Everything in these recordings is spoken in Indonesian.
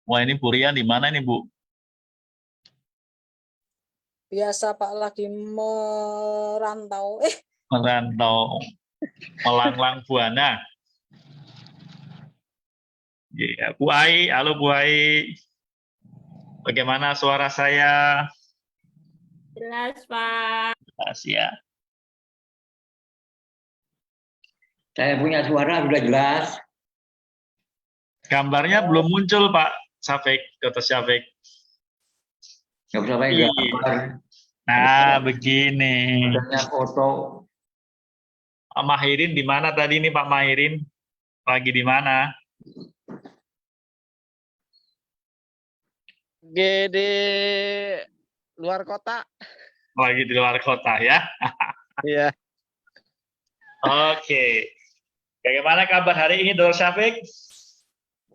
Wah, ini Bu Rian di mana ini, Bu? Biasa Pak, lagi merantau. Merantau, melanglang buana. Ya, Bu Ai, halo Bu Ai. Bagaimana suara saya? Jelas, Pak. Jelas ya. Saya punya suara sudah jelas. Gambarnya belum muncul, Pak Syafik, Dr. Syafik. Nggak usah pakai gambar. Nah, begini. Adanya foto. Pak Mahirin di mana tadi nih, Pak Mahirin? Lagi di mana? di luar kota. Lagi di luar kota ya. Iya. Oke. Bagaimana kabar hari ini, Dr. Syafik?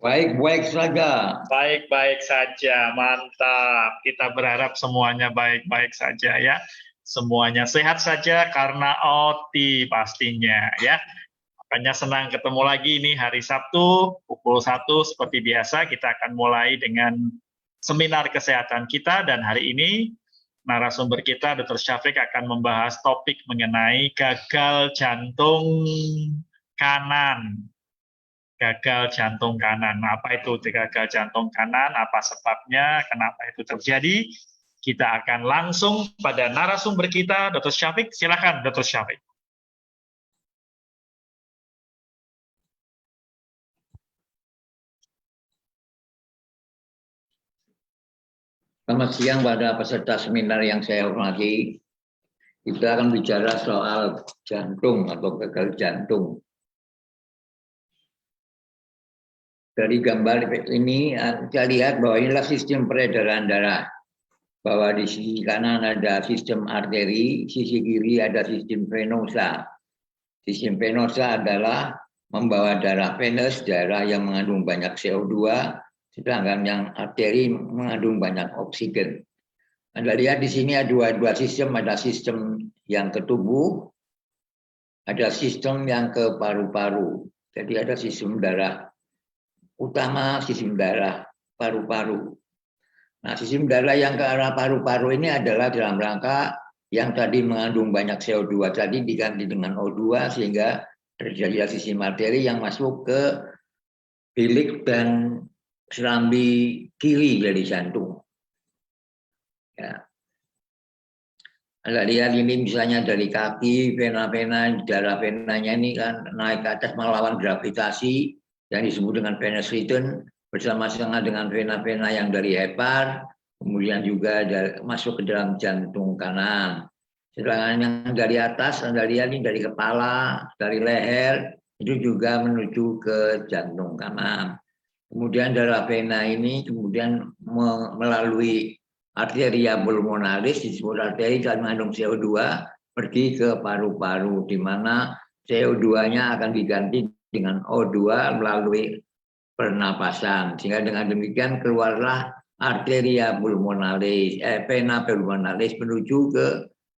Baik-baik saja. Baik-baik saja, mantap. Kita berharap semuanya baik-baik saja ya. Semuanya sehat saja karena OT pastinya ya. Makanya senang ketemu lagi ini hari Sabtu pukul 1 seperti biasa kita akan mulai dengan seminar kesehatan kita, dan hari ini narasumber kita Dr. Syafik akan membahas topik mengenai gagal jantung kanan. Gagal jantung kanan. Apa itu gagal jantung kanan? Apa sebabnya? Kenapa itu terjadi? Kita akan langsung pada narasumber kita, Dr. Syafik. Silakan, Dr. Syafik. Selamat siang pada peserta seminar yang saya hormati. Kita akan bicara soal jantung atau gagal jantung. Dari gambar ini kita lihat bahwa inilah sistem peredaran darah. Bahwa di sisi kanan ada sistem arteri, sisi kiri ada sistem venosa. Sistem venosa adalah membawa darah venous, darah yang mengandung banyak CO2, sedangkan yang arteri mengandung banyak oksigen. Anda lihat di sini ada dua sistem, ada sistem yang ke tubuh, ada sistem yang ke paru-paru. Jadi ada sistem darah utama, sistem darah paru-paru. Nah, sistem darah yang ke arah paru-paru ini adalah dalam rangka yang tadi mengandung banyak CO2 tadi diganti dengan O2 sehingga terjadi sistem arteri yang masuk ke bilik dan serambi kiri dari jantung. Ya. Anda lihat ini misalnya dari kaki, vena-vena, darah venanya ini kan naik ke atas melawan gravitasi yang disebut dengan venous return, bersama-sama dengan vena-vena yang dari hepar, kemudian juga masuk ke dalam jantung kanan. Sedangkan yang dari atas, Anda lihat ini dari kepala, dari leher, itu juga menuju ke jantung kanan. Kemudian darah vena ini kemudian melalui arteria pulmonalis, disebut arteri karena mengandung CO2, pergi ke paru-paru, di mana CO2-nya akan diganti dengan O2 melalui pernapasan, sehingga dengan demikian keluarlah arteria pulmonalis, vena pulmonalis menuju ke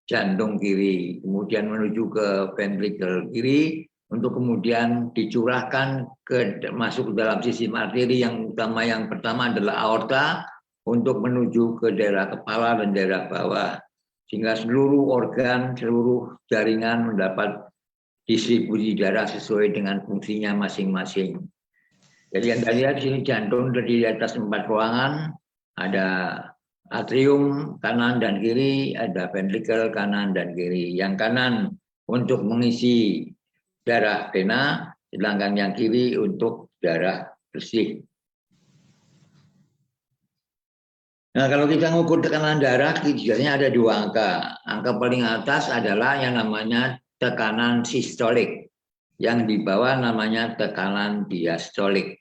jantung kiri, kemudian menuju ke ventricle kiri untuk kemudian dicurahkan masuk ke dalam sistem arteri yang utama. Yang pertama adalah aorta untuk menuju ke daerah kepala dan daerah bawah, sehingga seluruh organ, seluruh jaringan mendapat distribusi darah sesuai dengan fungsinya masing-masing. Jadi Anda lihat di sini jantung terdiri atas 4 ruangan, ada atrium kanan dan kiri, ada ventricle kanan dan kiri. Yang kanan untuk mengisi darah vena, sedangkan yang kiri untuk darah bersih. Nah, kalau kita ngukur tekanan darah, biasanya ada 2 angka. Angka paling atas adalah yang namanya tekanan sistolik. Yang di bawah namanya tekanan diastolik.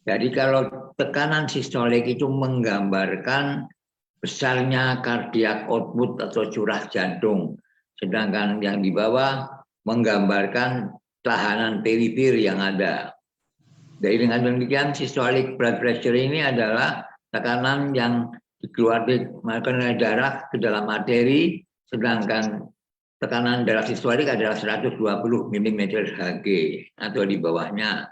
Jadi kalau tekanan sistolik itu menggambarkan besarnya cardiac output atau curah jantung. Sedangkan yang di bawah menggambarkan tahanan perifer yang ada. Jadi dengan demikian systolic blood pressure ini adalah tekanan yang dikeluarkan oleh darah ke dalam arteri, sedangkan tekanan darah sistolik adalah 120 mm Hg atau di bawahnya.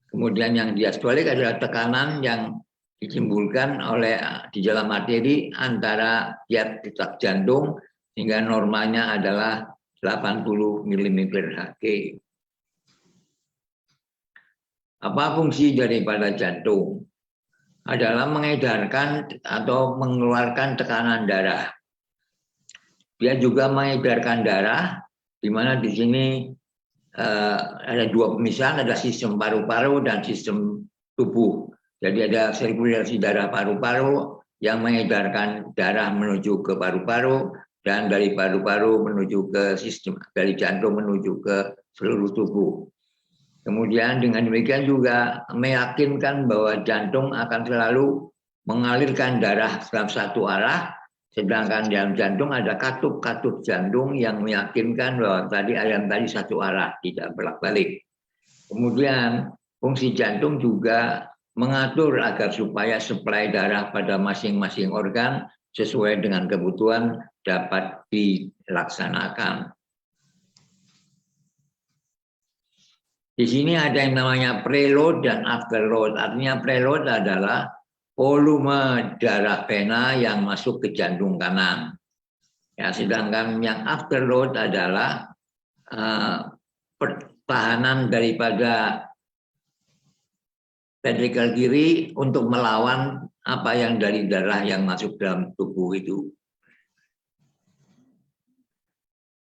Kemudian yang diastolik adalah tekanan yang ditimbulkan oleh di dalam arteri antara tiap detak jantung, sehingga normalnya adalah 80 mm/Hg. Apa fungsi daripada jantung? Adalah mengedarkan atau mengeluarkan tekanan darah. Dia juga mengedarkan darah, di mana di sini ada dua pemisahan, ada sistem paru-paru dan sistem tubuh. Jadi ada sirkulasi darah paru-paru yang mengedarkan darah menuju ke paru-paru, dan dari paru-paru menuju ke sistem, dari jantung menuju ke seluruh tubuh. Kemudian dengan demikian juga meyakinkan bahwa jantung akan selalu mengalirkan darah dalam satu arah, sedangkan dalam jantung ada katup-katup jantung yang meyakinkan bahwa aliran tadi satu arah, tidak bolak-balik. Kemudian fungsi jantung juga mengatur agar supaya suplai darah pada masing-masing organ sesuai dengan kebutuhan dapat dilaksanakan. Di sini ada yang namanya preload dan afterload. Artinya preload adalah volume darah vena yang masuk ke jantung kanan. Ya, sedangkan yang afterload adalah pertahanan daripada ventrikel kiri untuk melawan apa yang dari darah yang masuk dalam tubuh itu.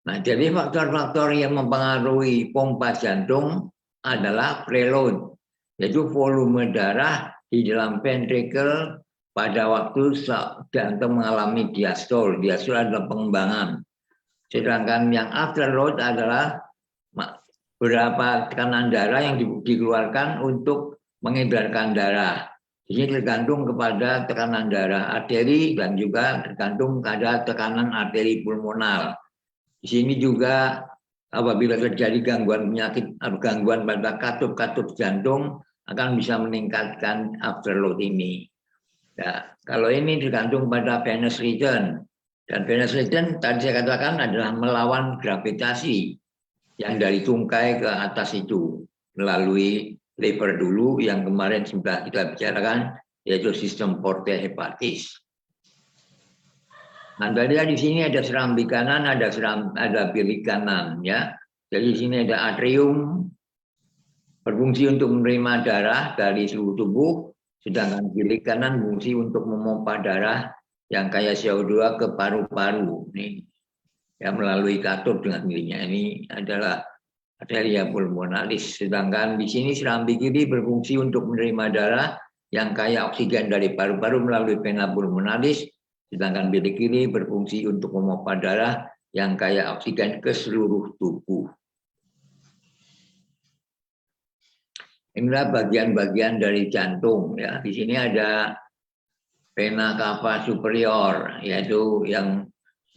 Nah, jadi faktor-faktor yang mempengaruhi pompa jantung adalah preload, yaitu volume darah di dalam ventrikel pada waktu jantung mengalami diastol. Diastol adalah pengembangan. Sedangkan yang afterload adalah berapa tekanan darah yang dikeluarkan untuk mengedarkan darah. Ini tergantung kepada tekanan darah arteri dan juga tergantung pada tekanan arteri pulmonal. Di sini juga apabila terjadi gangguan penyakit atau gangguan pada katup-katup jantung akan bisa meningkatkan afterload ini. Ya, kalau ini tergantung pada venous return. Dan venous return tadi saya katakan adalah melawan gravitasi yang dari tungkai ke atas itu melalui lever dulu yang kemarin sudah kita bicarakan, yaitu sistem porta hepatis. Nah, tadi di sini ada serambi kanan, ada bilik kanan, ya. Jadi di sini ada atrium berfungsi untuk menerima darah dari seluruh tubuh, sedangkan bilik kanan berfungsi untuk memompa darah yang kayak CO2 ke paru-paru. Nih, ya, melalui katup dengan dirinya. Ini adalah arteria pulmonalis. Sedangkan di sini serambi kiri berfungsi untuk menerima darah yang kaya oksigen dari paru-paru melalui vena pulmonalis. Sedangkan bilik kiri berfungsi untuk memompa darah yang kaya oksigen ke seluruh tubuh. Inilah bagian-bagian dari jantung. Ya, di sini ada vena cava superior, yaitu yang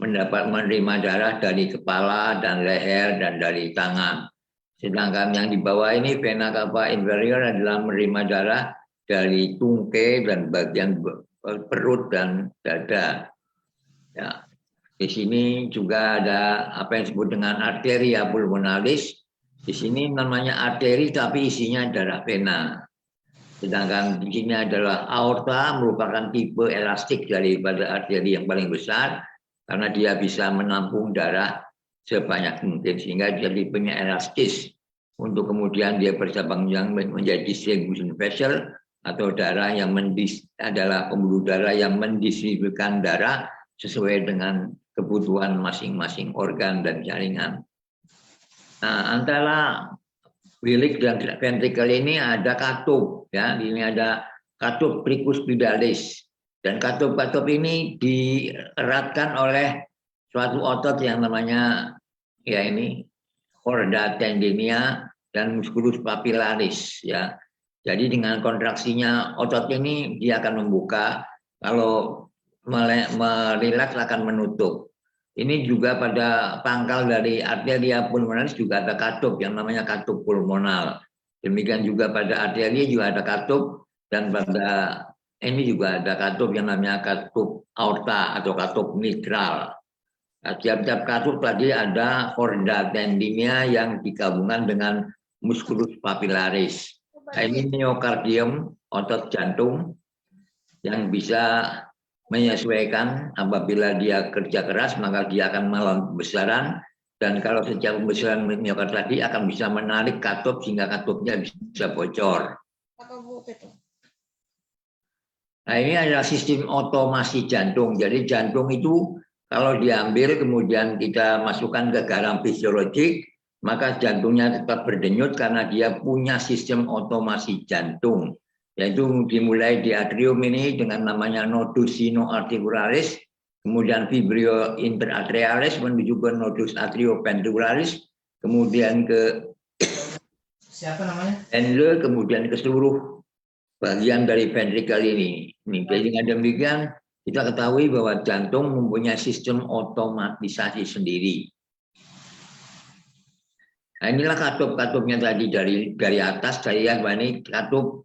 menerima darah dari kepala dan leher dan dari tangan. Sedangkan yang di bawah ini vena cava inferior adalah menerima darah dari tungkai dan bagian perut dan dada. Ya, di sini juga ada apa yang disebut dengan arteria pulmonalis. Di sini namanya arteri tapi isinya darah vena. Sedangkan di sini adalah aorta, merupakan tipe elastik daripada arteri yang paling besar karena dia bisa menampung darah sebanyak mungkin sehingga jadi punya elastis untuk kemudian dia bercabang menjadi distribution vessel atau darah yang adalah pembuluh darah yang mendistribusikan darah sesuai dengan kebutuhan masing-masing organ dan jaringan. Nah, antara bilik dan ventrikel ini ada katup, ya. Ini ada katup precuspidalis dan katup-katup ini dieratkan oleh suatu otot yang namanya ya ini chorda tendinea dan musculus papillaris, ya. Jadi dengan kontraksinya otot ini dia akan membuka, kalau merilaks akan menutup. Ini juga pada pangkal dari arteria pulmonalis juga ada katup yang namanya katup pulmonal. Demikian juga pada arteria juga ada katup dan pada ini juga ada katup yang namanya katup aorta atau katup mitral. Nah, tiap-tiap katup tadi ada chorda tendinea yang digabungkan dengan musculus papillaris. Ini miokardium, otot jantung. yang bisa menyesuaikan. Apabila dia kerja keras, maka dia akan melawan pembesaran, dan kalau sejak pembesaran miokard tadi akan bisa menarik katup sehingga katupnya bisa bocor. Nah, ini adalah sistem otomasi jantung. Jadi jantung itu kalau diambil kemudian kita masukkan ke garam fisiologik, maka jantungnya tetap berdenyut karena dia punya sistem otomasi jantung. Yaitu dimulai di atrium ini dengan namanya nodus sinoarticularis, kemudian vibrio interatrialis menuju ke nodus atrioventricularis, kemudian ke Henle, kemudian ke seluruh bagian dari ventrikel ini. Jadi dengan demikian kita ketahui bahwa jantung mempunyai sistem otomatisasi sendiri. Nah, inilah katup-katupnya tadi dari atas. Saya ini katup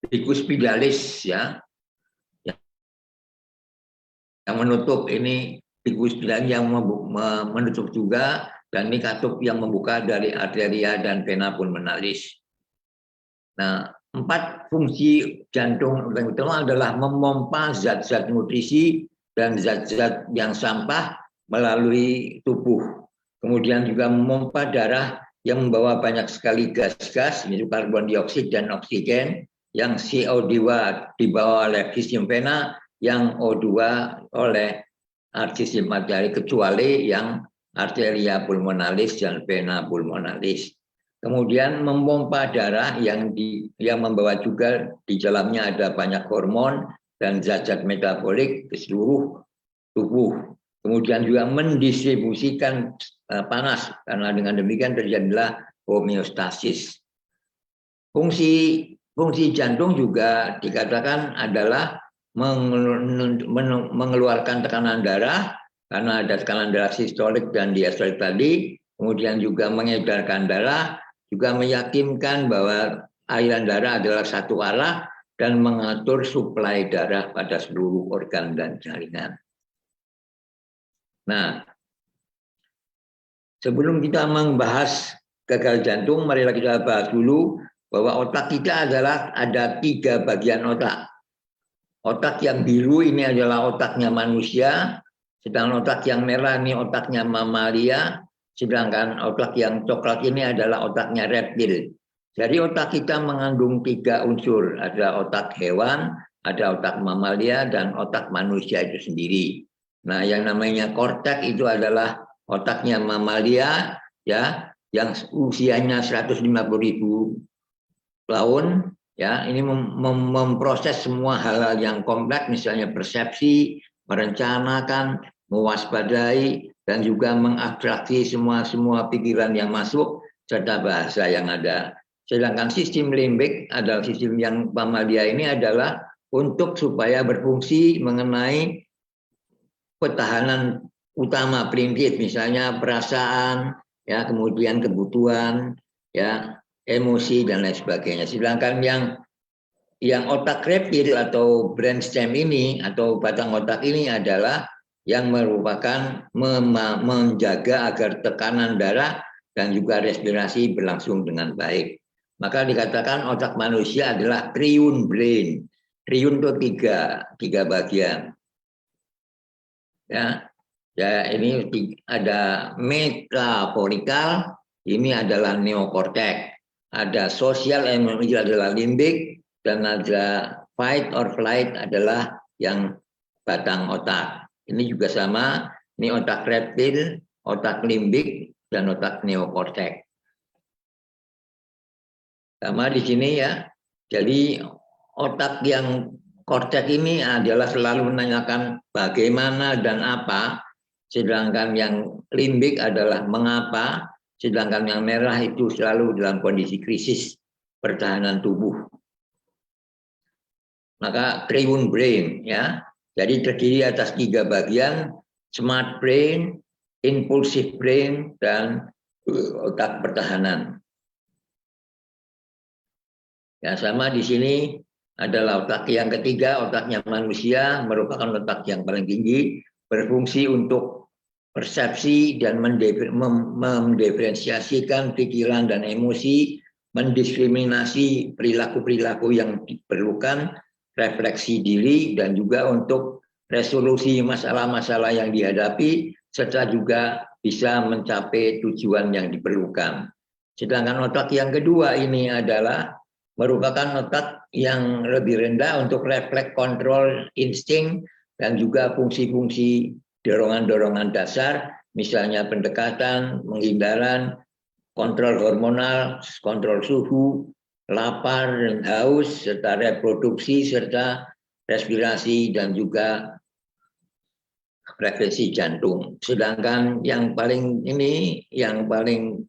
bikuspidalis ya, yang menutup ini bikuspidalis yang menutup juga, dan ini katup yang membuka dari arteria dan vena pulmonalis. Nah, 4 fungsi jantung yang utama adalah memompa zat-zat nutrisi dan zat-zat yang sampah melalui tubuh. Kemudian juga memompa darah yang membawa banyak sekali gas-gas, yaitu karbon dioksida dan oksigen, yang CO2 dibawa oleh sistem vena, yang O2 oleh sistem arteri, kecuali yang arteria pulmonalis dan vena pulmonalis. Kemudian memompa darah yang membawa juga di dalamnya ada banyak hormon dan zat-zat metabolik ke seluruh tubuh. Kemudian juga mendistribusikan panas, karena dengan demikian terjadilah homeostasis. Fungsi jantung juga dikatakan adalah mengeluarkan tekanan darah, karena ada tekanan darah sistolik dan diastolik tadi, kemudian juga mengedarkan darah, juga meyakinkan bahwa aliran darah adalah satu arah dan mengatur suplai darah pada seluruh organ dan jaringan. Nah, sebelum kita membahas gagal jantung, marilah kita bahas dulu bahwa otak kita adalah ada 3 bagian otak. Otak yang biru ini adalah otaknya manusia, sedangkan otak yang merah ini otaknya mamalia, sedangkan otak yang coklat ini adalah otaknya reptil. Jadi otak kita mengandung 3 unsur, ada otak hewan, ada otak mamalia, dan otak manusia itu sendiri. Nah, yang namanya kortek itu adalah otaknya mamalia, ya, yang usianya 150.000 tahun, ya. Ini memproses semua hal-hal yang kompleks, misalnya persepsi, merencanakan, mewaspadai, dan juga mengabstraksi semua pikiran yang masuk serta bahasa yang ada. Sedangkan sistem limbik adalah sistem yang mamalia ini adalah untuk supaya berfungsi mengenai pertahanan utama prinsip, misalnya perasaan, ya, kemudian kebutuhan, ya, emosi dan lain sebagainya. Sedangkan yang otak reptil atau brainstem ini atau batang otak ini adalah yang merupakan menjaga agar tekanan darah dan juga respirasi berlangsung dengan baik. Maka dikatakan otak manusia adalah triune brain. Triune itu tiga bagian. Ya, ini ada metaforikal, ini adalah neokortek. Ada social emosi adalah limbik, dan ada fight or flight adalah yang batang otak. Ini juga sama, ini otak reptil, otak limbik, dan otak neokortek. Sama di sini ya. Jadi otak yang kortek ini adalah selalu menanyakan bagaimana dan apa, sedangkan yang limbik adalah mengapa, sedangkan yang merah itu selalu dalam kondisi krisis pertahanan tubuh. Maka triune brain, ya. Jadi terdiri atas 3 bagian, smart brain, impulsive brain, dan otak pertahanan. Ya, sama di sini adalah otak yang ketiga, otaknya manusia, merupakan otak yang paling tinggi, berfungsi untuk persepsi dan mendiferensiasikan pikiran dan emosi, mendiskriminasi perilaku-perilaku yang diperlukan, refleksi diri dan juga untuk resolusi masalah-masalah yang dihadapi serta juga bisa mencapai tujuan yang diperlukan. Sedangkan otak yang kedua ini adalah merupakan otak yang lebih rendah untuk refleks, kontrol, insting, dan juga fungsi-fungsi dorongan-dorongan dasar, misalnya pendekatan, penghindaran, kontrol hormonal, kontrol suhu, lapar dan haus, serta reproduksi, serta respirasi, dan juga refleksi jantung. Sedangkan yang paling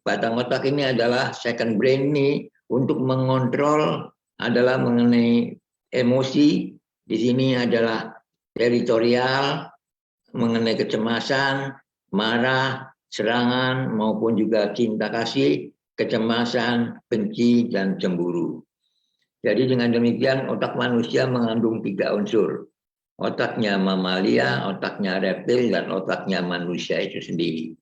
batang otak ini adalah second brain ini untuk mengontrol adalah mengenai emosi. Di sini adalah teritorial, mengenai kecemasan, marah, serangan, maupun juga cinta kasih, kecemasan, benci, dan cemburu. Jadi dengan demikian otak manusia mengandung 3 unsur. Otaknya mamalia, otaknya reptil, dan otaknya manusia itu sendiri.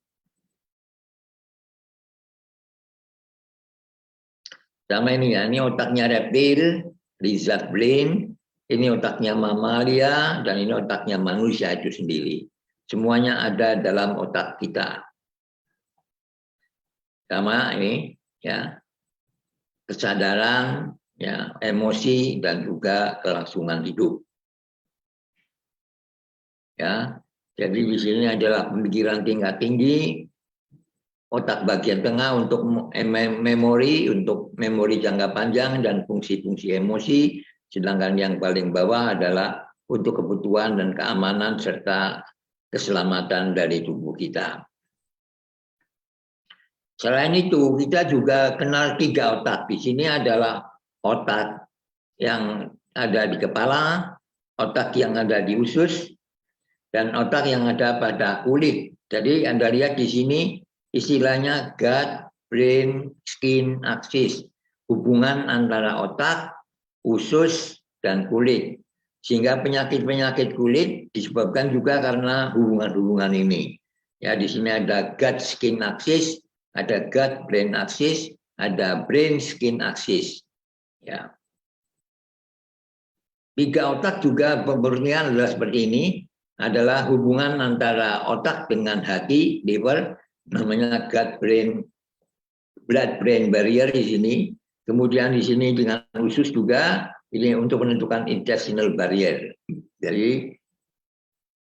Sama ini ya, ini otaknya reptil, lizard brain, ini otaknya mamalia, dan ini otaknya manusia itu sendiri. Semuanya ada dalam otak kita. Sama ini ya, kesadaran, ya, emosi, dan juga kelangsungan hidup. Ya, jadi di sini adalah pemikiran tingkat tinggi, otak bagian tengah untuk memori, untuk memori jangka panjang dan fungsi-fungsi emosi, sedangkan yang paling bawah adalah untuk kebutuhan dan keamanan serta keselamatan dari tubuh kita. Selain itu, kita juga kenal 3 otak. Di sini adalah otak yang ada di kepala, otak yang ada di usus, dan otak yang ada pada kulit. Jadi Anda lihat di sini istilahnya gut, brain, skin axis. Hubungan antara otak, usus, dan kulit. Sehingga penyakit-penyakit kulit disebabkan juga karena hubungan-hubungan ini. Ya, di sini ada gut skin axis, ada gut brain axis, ada brain skin axis. Ya. 3 otak juga pengertian adalah seperti ini, adalah hubungan antara otak dengan hati, liver, namanya gut brain, blood brain barrier di sini. Kemudian di sini dengan usus juga, ini untuk menentukan intestinal barrier. Jadi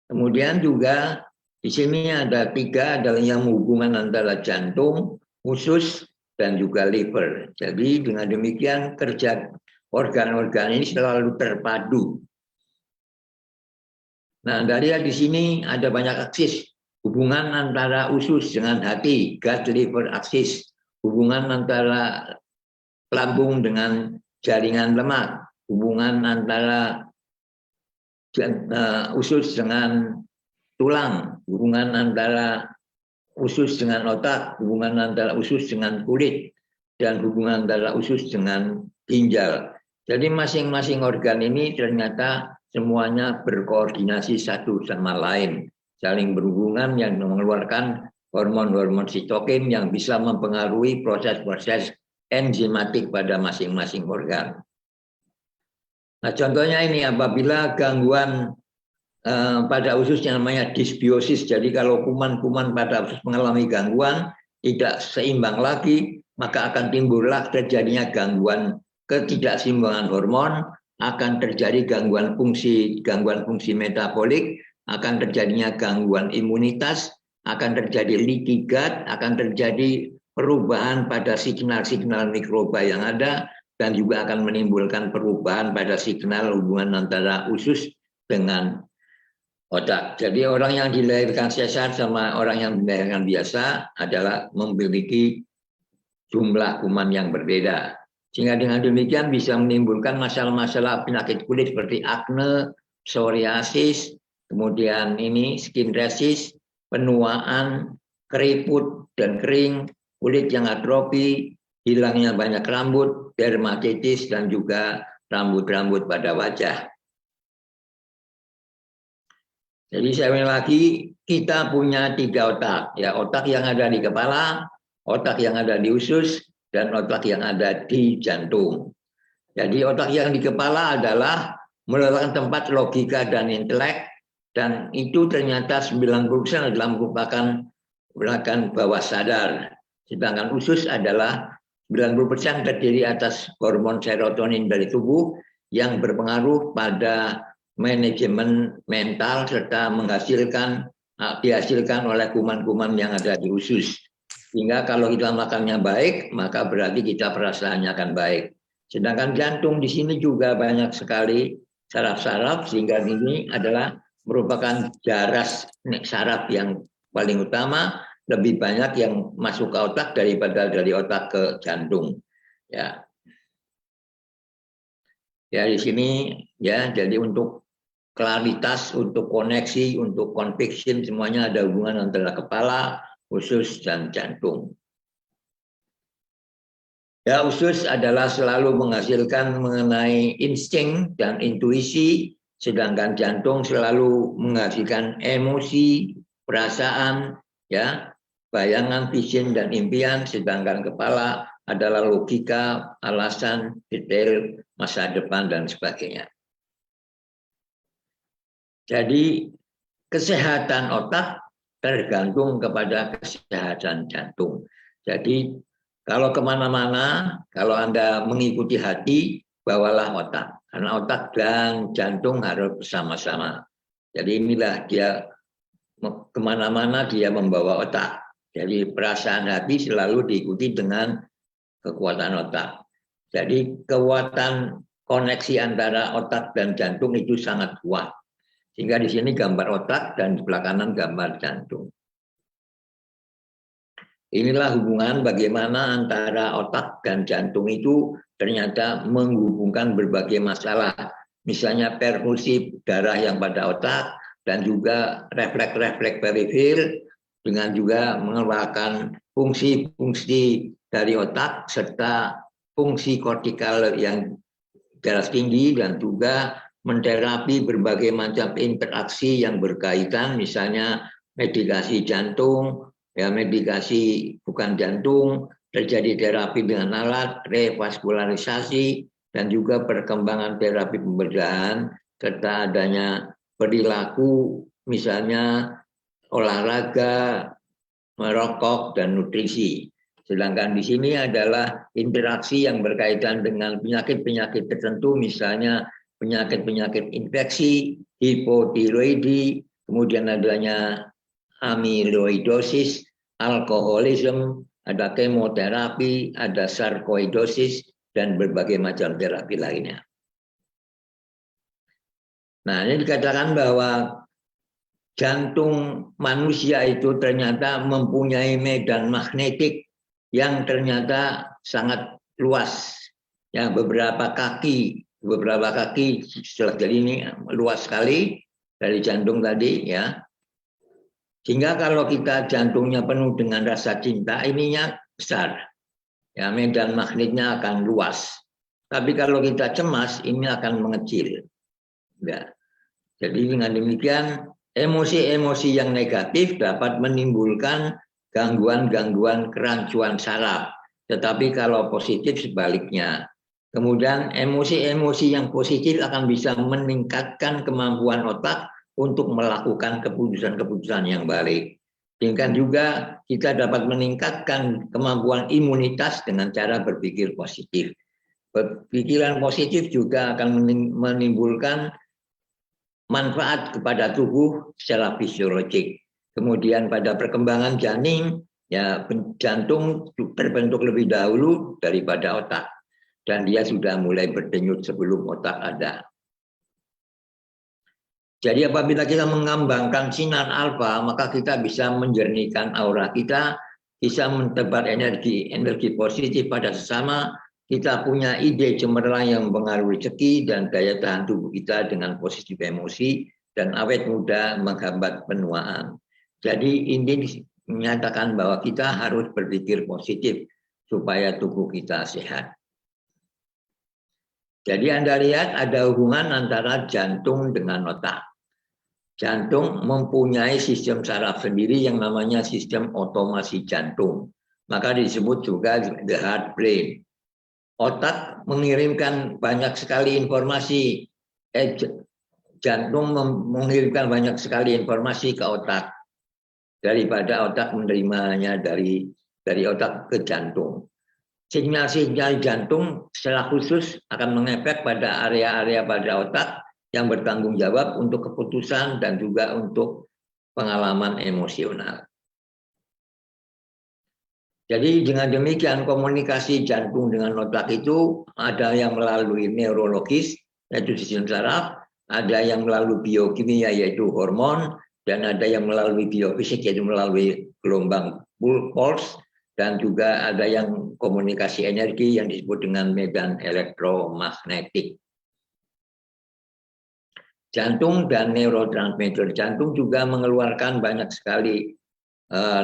kemudian juga di sini ada 3 adalah yang hubungan antara jantung, usus, dan juga liver. Jadi dengan demikian kerja organ-organ ini selalu terpadu. Nah, dari di sini ada banyak aksis. Hubungan antara usus dengan hati, gut liver axis. Hubungan antara lambung dengan jaringan lemak. Hubungan antara usus dengan tulang. Hubungan antara usus dengan otak. Hubungan antara usus dengan kulit. Dan hubungan antara usus dengan ginjal. Jadi masing-masing organ ini ternyata semuanya berkoordinasi satu sama lain, saling berhubungan yang mengeluarkan hormon-hormon sitokin yang bisa mempengaruhi proses-proses enzimatik pada masing-masing organ. Nah, contohnya ini apabila gangguan pada usus yang namanya dysbiosis, jadi kalau kuman-kuman pada usus mengalami gangguan tidak seimbang lagi, maka akan timbullah terjadinya gangguan ketidakseimbangan hormon, akan terjadi gangguan fungsi metabolik, akan terjadinya gangguan imunitas, akan terjadi leaky gut, akan terjadi perubahan pada signal-signal mikroba yang ada, dan juga akan menimbulkan perubahan pada signal hubungan antara usus dengan otak. Jadi orang yang dilahirkan sesar sama orang yang dilahirkan biasa adalah memiliki jumlah kuman yang berbeda. Sehingga dengan demikian bisa menimbulkan masalah-masalah penyakit kulit seperti akne, psoriasis, kemudian ini skin rash, penuaan, keriput dan kering, kulit yang atrofi, hilangnya banyak rambut, dermatitis, dan juga rambut-rambut pada wajah. Jadi saya ulang lagi, kita punya 3 otak. Ya, otak yang ada di kepala, otak yang ada di usus, dan otak yang ada di jantung. Jadi otak yang di kepala adalah merupakan tempat logika dan intelek, dan itu ternyata 90% adalah merupakan bawah sadar. Sedangkan usus adalah 90% terdiri atas hormon serotonin dari tubuh yang berpengaruh pada manajemen mental serta dihasilkan oleh kuman-kuman yang ada di usus. Sehingga kalau kita makannya baik, maka berarti kita perasaannya akan baik. Sedangkan jantung di sini juga banyak sekali saraf-saraf, sehingga ini adalah merupakan jaras saraf yang paling utama, lebih banyak yang masuk ke otak daripada dari otak ke jantung. Ya, ya di sini ya. Jadi untuk klaritas, untuk koneksi, untuk conviction, semuanya ada hubungan antara kepala, usus, dan jantung. Ya, usus adalah selalu menghasilkan mengenai insting dan intuisi, sedangkan jantung selalu menghasilkan emosi, perasaan, ya, bayangan, vision, dan impian, sedangkan kepala adalah logika, alasan, detail, masa depan, dan sebagainya. Jadi kesehatan otak tergantung kepada kesehatan jantung. Jadi kalau kemana-mana, kalau Anda mengikuti hati, bawalah otak. Karena otak dan jantung harus bersama-sama. Jadi inilah dia, kemana-mana dia membawa otak. Jadi perasaan hati selalu diikuti dengan kekuatan otak. Jadi kekuatan koneksi antara otak dan jantung itu sangat kuat. Sehingga di sini gambar otak dan di sebelah kanan gambar jantung. Inilah hubungan bagaimana antara otak dan jantung itu ternyata menghubungkan berbagai masalah. Misalnya perfusi darah yang pada otak dan juga refleks-refleks perifer dengan juga mengeluarkan fungsi-fungsi dari otak serta fungsi kortikal yang darah tinggi dan juga menterapi berbagai macam interaksi yang berkaitan, misalnya medikasi jantung, ya medikasi bukan jantung, terjadi terapi dengan alat, revaskularisasi, dan juga perkembangan terapi pembedahan, serta adanya perilaku, misalnya olahraga, merokok, dan nutrisi. Sedangkan di sini adalah interaksi yang berkaitan dengan penyakit-penyakit tertentu, misalnya penyakit-penyakit infeksi, hipotiroidi, kemudian adanya amyloidosis, alkoholisme, ada kemoterapi, ada sarkoidosis, dan berbagai macam terapi lainnya. Nah, ini dikatakan bahwa jantung manusia itu ternyata mempunyai medan magnetik yang ternyata sangat luas. Ya, beberapa kaki setelah ini luas sekali dari jantung tadi, ya. Sehingga kalau kita jantungnya penuh dengan rasa cinta, ininya besar. Ya, medan magnetnya akan luas. Tapi kalau kita cemas, ini akan mengecil. Ya. Jadi dengan demikian, emosi-emosi yang negatif dapat menimbulkan gangguan-gangguan kerancuan saraf. Tetapi kalau positif sebaliknya. Kemudian emosi-emosi yang positif akan bisa meningkatkan kemampuan otak untuk melakukan keputusan-keputusan yang baik. Sehingga juga kita dapat meningkatkan kemampuan imunitas dengan cara berpikir positif. Pikiran positif juga akan menimbulkan manfaat kepada tubuh secara fisiologik. Kemudian pada perkembangan janin, ya jantung terbentuk lebih dahulu daripada otak. Dan dia sudah mulai berdenyut sebelum otak ada. Jadi apabila kita mengembangkan sinar alfa, maka kita bisa menjernihkan aura kita, bisa mentebar energi positif pada sesama, kita punya ide cemerlang yang mempengaruhi rezeki dan daya tahan tubuh kita dengan positif emosi, dan awet muda menghambat penuaan. Jadi ini menyatakan bahwa kita harus berpikir positif supaya tubuh kita sehat. Jadi Anda lihat ada hubungan antara jantung dengan otak. Jantung mempunyai sistem saraf sendiri yang namanya sistem otomasi jantung. Maka disebut juga the heart brain. Otak mengirimkan banyak sekali informasi jantung mengirimkan banyak sekali informasi ke otak daripada otak menerimanya dari otak ke jantung. Sinyal-sinyal jantung secara khusus akan mengefek pada area-area pada otak yang bertanggung jawab untuk keputusan dan juga untuk pengalaman emosional. Jadi dengan demikian komunikasi jantung dengan otak itu ada yang melalui neurologis, yaitu sistem saraf, ada yang melalui biokimia yaitu hormon, dan ada yang melalui biofisik yaitu melalui gelombang pulse, dan juga ada yang komunikasi energi yang disebut dengan medan elektromagnetik. Jantung dan neurotransmitter. Jantung juga mengeluarkan banyak sekali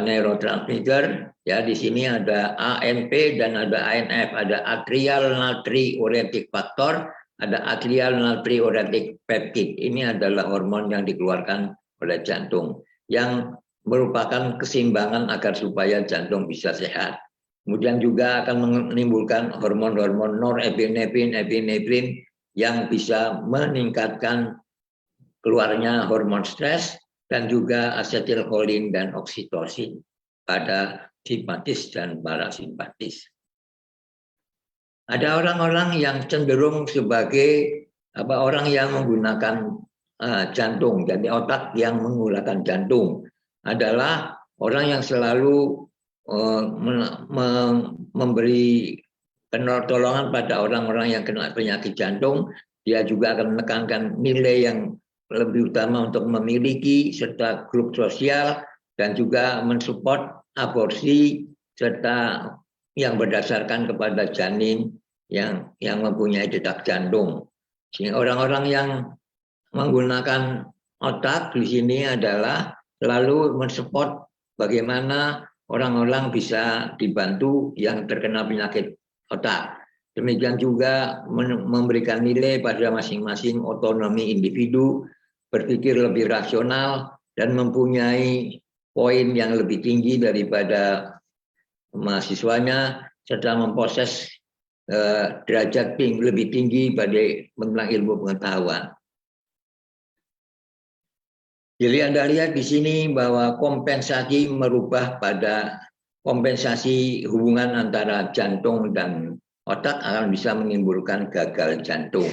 neurotransmitter. Ya, di sini ada ANP dan ada ANF, ada atrial natriuretic factor, ada atrial natriuretic peptide. Ini adalah hormon yang dikeluarkan oleh jantung yang merupakan keseimbangan agar supaya jantung bisa sehat. Kemudian juga akan menimbulkan hormon-hormon norepinefrin, epinefrin yang bisa meningkatkan keluarnya hormon stres dan juga asetilkolin dan oksitosin pada simpatis dan parasimpatis. Ada orang-orang yang cenderung sebagai orang yang menggunakan jantung, jadi otak yang menggunakan jantung adalah orang yang selalu memberi pertolongan pada orang-orang yang kena penyakit jantung. Dia juga akan menekankan nilai yang lebih utama untuk memiliki serta grup sosial dan juga mensupport aborsi serta yang berdasarkan kepada janin yang mempunyai detak jantung. Sehingga orang-orang yang menggunakan otak di sini adalah selalu mensupport bagaimana orang-orang bisa dibantu yang terkena penyakit otak. Demikian juga memberikan nilai pada masing-masing otonomi individu, berpikir lebih rasional dan mempunyai poin yang lebih tinggi daripada mahasiswanya serta memproses derajat lebih tinggi pada tentang ilmu pengetahuan. Jadi Anda lihat di sini bahwa kompensasi merubah pada kompensasi hubungan antara jantung dan otak akan bisa menimbulkan gagal jantung.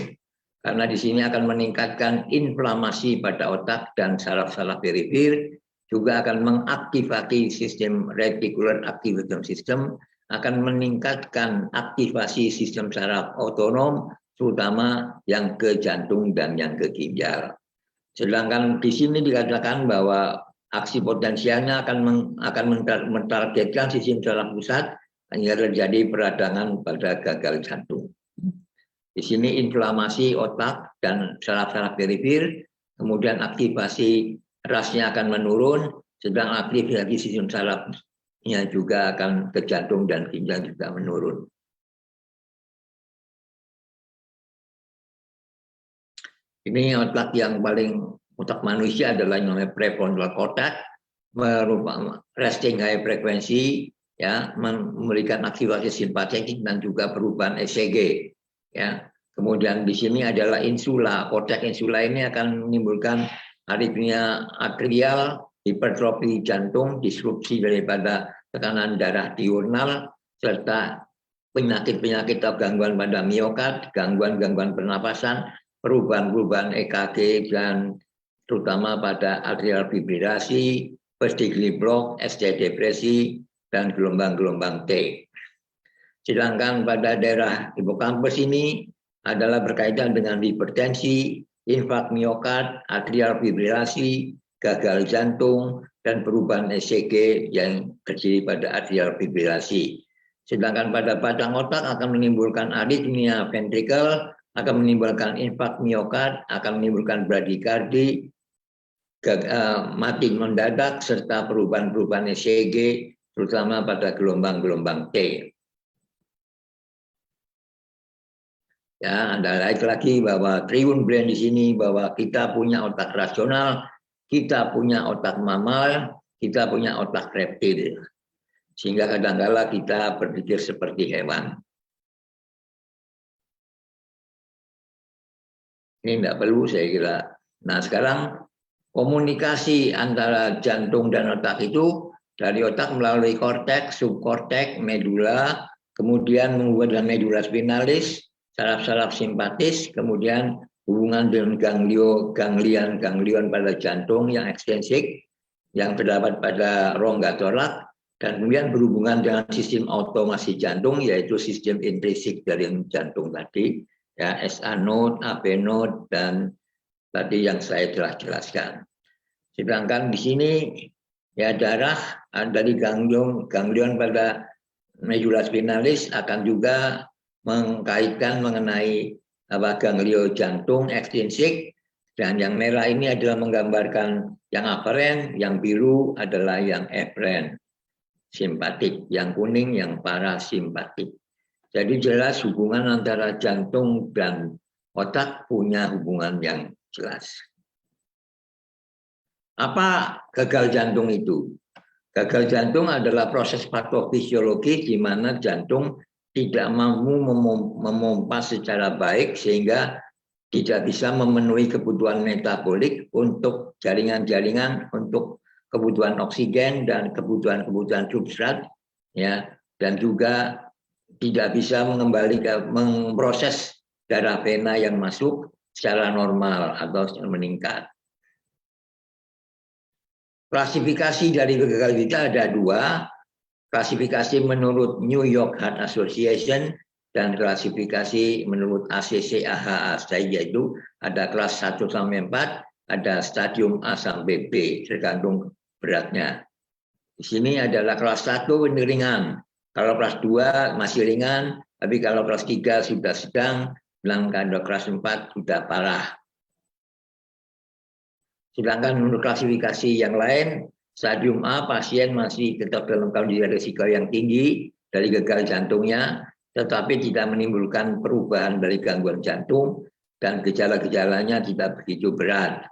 Karena di sini akan meningkatkan inflamasi pada otak dan saraf-saraf periferi, juga akan mengaktifasi sistem reticular activating system, akan meningkatkan aktivasi sistem saraf otonom, terutama yang ke jantung dan yang ke ginjal. Sedangkan di sini dikatakan bahwa aksi potensialnya akan mentargetkan sistem saraf pusat hingga terjadi peradangan pada gagal jantung. Di sini inflamasi otak dan saraf-saraf periferi, kemudian aktivasi rasnya akan menurun, sedang aktivasi sistem sarafnya juga akan ke jantung dan ginjal juga menurun. Ini otak yang paling otak manusia adalah yang namanya prefrontal cortex, merupakan resting high frekuensi, ya, memberikan aktivasi simpatetik dan juga perubahan ECG. Ya, kemudian di sini adalah insula. Korteks insula ini akan menimbulkan aritmia atrial, hipertrofi jantung, disrupsi daripada tekanan darah diurnal, serta penyakit-penyakit atau gangguan pada miokard, gangguan-gangguan pernapasan, perubahan-perubahan EKG dan terutama pada atrial fibrilasi, first degree block, ST depresi, dan gelombang-gelombang T. Sedangkan pada daerah hipokampus ini adalah berkaitan dengan hipertensi, infak miokard, atrial fibrilasi, gagal jantung, dan perubahan ECG yang terjadi pada atrial fibrilasi. Sedangkan pada batang otak akan menimbulkan aritmia ventrikel, akan menimbulkan infak miokard, akan menimbulkan bradikardi, mati mendadak, serta perubahan-perubahan ECG, terutama pada gelombang-gelombang T. Ya, Anda lihat lagi bahwa triun brain di sini bahwa kita punya otak rasional, kita punya otak mamal, kita punya otak reptil. Sehingga kadang-kala kita berpikir seperti hewan. Ini tidak perlu saya kira. Nah sekarang komunikasi antara jantung dan otak itu dari otak melalui korteks, subkorteks, medula, kemudian menghubungkan dengan medula spinalis, saraf-saraf simpatis, kemudian hubungan dengan ganglion pada jantung yang ekstensik yang terdapat pada rongga torak, dan kemudian berhubungan dengan sistem otomasi jantung yaitu sistem intrinsik dari jantung tadi, ya SA node, AB node, dan tadi yang saya telah jelaskan. Sedangkan di sini ya darah dari ganglion pada medula spinalis akan juga mengkaitkan mengenai ganglio jantung ekstrinsik, dan yang merah ini adalah menggambarkan yang aferen, yang biru adalah yang eferen simpatik, yang kuning yang parasimpatik. Jadi jelas hubungan antara jantung dan otak punya hubungan yang jelas. Apa gagal jantung itu? Gagal jantung adalah proses patofisiologis di mana jantung tidak mampu memompa secara baik sehingga tidak bisa memenuhi kebutuhan metabolik untuk jaringan-jaringan, untuk kebutuhan oksigen dan kebutuhan substrat, ya, dan juga tidak bisa memproses darah vena yang masuk secara normal atau secara meningkat. Klasifikasi dari gagal ginjal ada dua, klasifikasi menurut New York Heart Association dan klasifikasi menurut ACC-AHA, yaitu ada kelas 1 sampai 4, ada stadium A sampai B, tergantung beratnya. Di sini adalah kelas 1 ini ringan, kalau kelas 2 masih ringan, tapi kalau kelas 3 sudah sedang, dan kalau kelas 4 sudah parah. Sedangkan menurut klasifikasi yang lain, stadium A pasien masih tetap dalam kondisi risiko yang tinggi dari gagal jantungnya, tetapi tidak menimbulkan perubahan dari gangguan jantung dan gejala-gejalanya tidak begitu berat.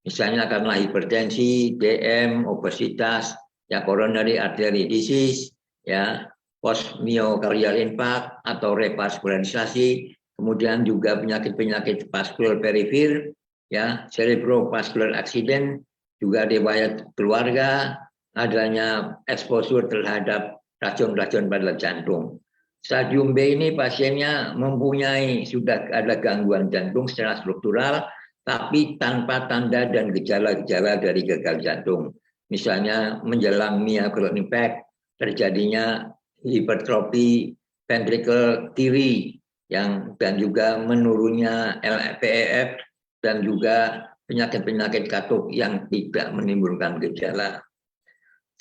Misalnya karena hipertensi, DM, obesitas, ya coronary artery disease, ya post myocardial infarct atau revaskularisasi, kemudian juga penyakit-penyakit vaskular perifer, ya cerebrovascular accident, juga riwayat keluarga, adanya exposure terhadap racun-racun pada jantung. Stadium B ini pasiennya mempunyai sudah ada gangguan jantung secara struktural, tapi tanpa tanda dan gejala-gejala dari gagal jantung. Misalnya menjelang myocardial impact, terjadinya hipertrofi ventricle kiri, dan juga menurunnya LVEF, dan juga penyakit-penyakit katup yang tidak menimbulkan gejala.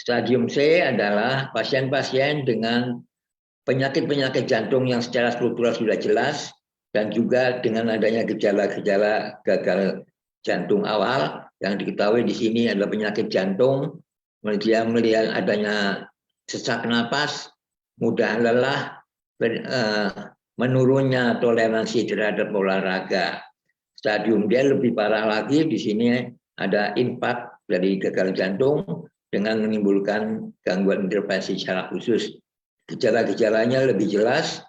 Stadium C adalah pasien-pasien dengan penyakit-penyakit jantung yang secara struktural sudah jelas, dan juga dengan adanya gejala-gejala gagal jantung awal yang diketahui di sini adalah penyakit jantung, kemudian melihat adanya sesak napas, mudah lelah, menurunnya toleransi terhadap olahraga. Stadium D lebih parah lagi, di sini ada infark dari gagal jantung dengan menimbulkan gangguan intervensi secara khusus. Gejala-gejalanya lebih jelas,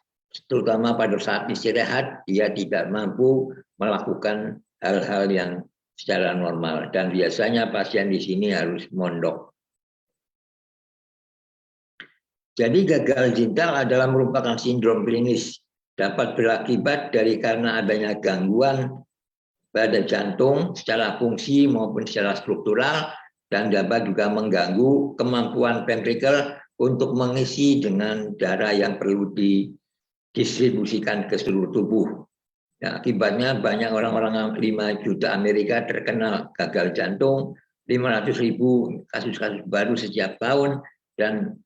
terutama pada saat istirahat, dia tidak mampu melakukan hal-hal yang secara normal. Dan biasanya pasien di sini harus mondok. Jadi gagal ginjal adalah merupakan sindrom klinis, dapat berakibat karena adanya gangguan pada jantung secara fungsi maupun secara struktural, dan dapat juga mengganggu kemampuan ventrikel untuk mengisi dengan darah yang perlu didistribusikan ke seluruh tubuh. Ya, akibatnya banyak orang-orang 5 juta Amerika terkena gagal jantung, 500.000 kasus-kasus baru setiap tahun, dan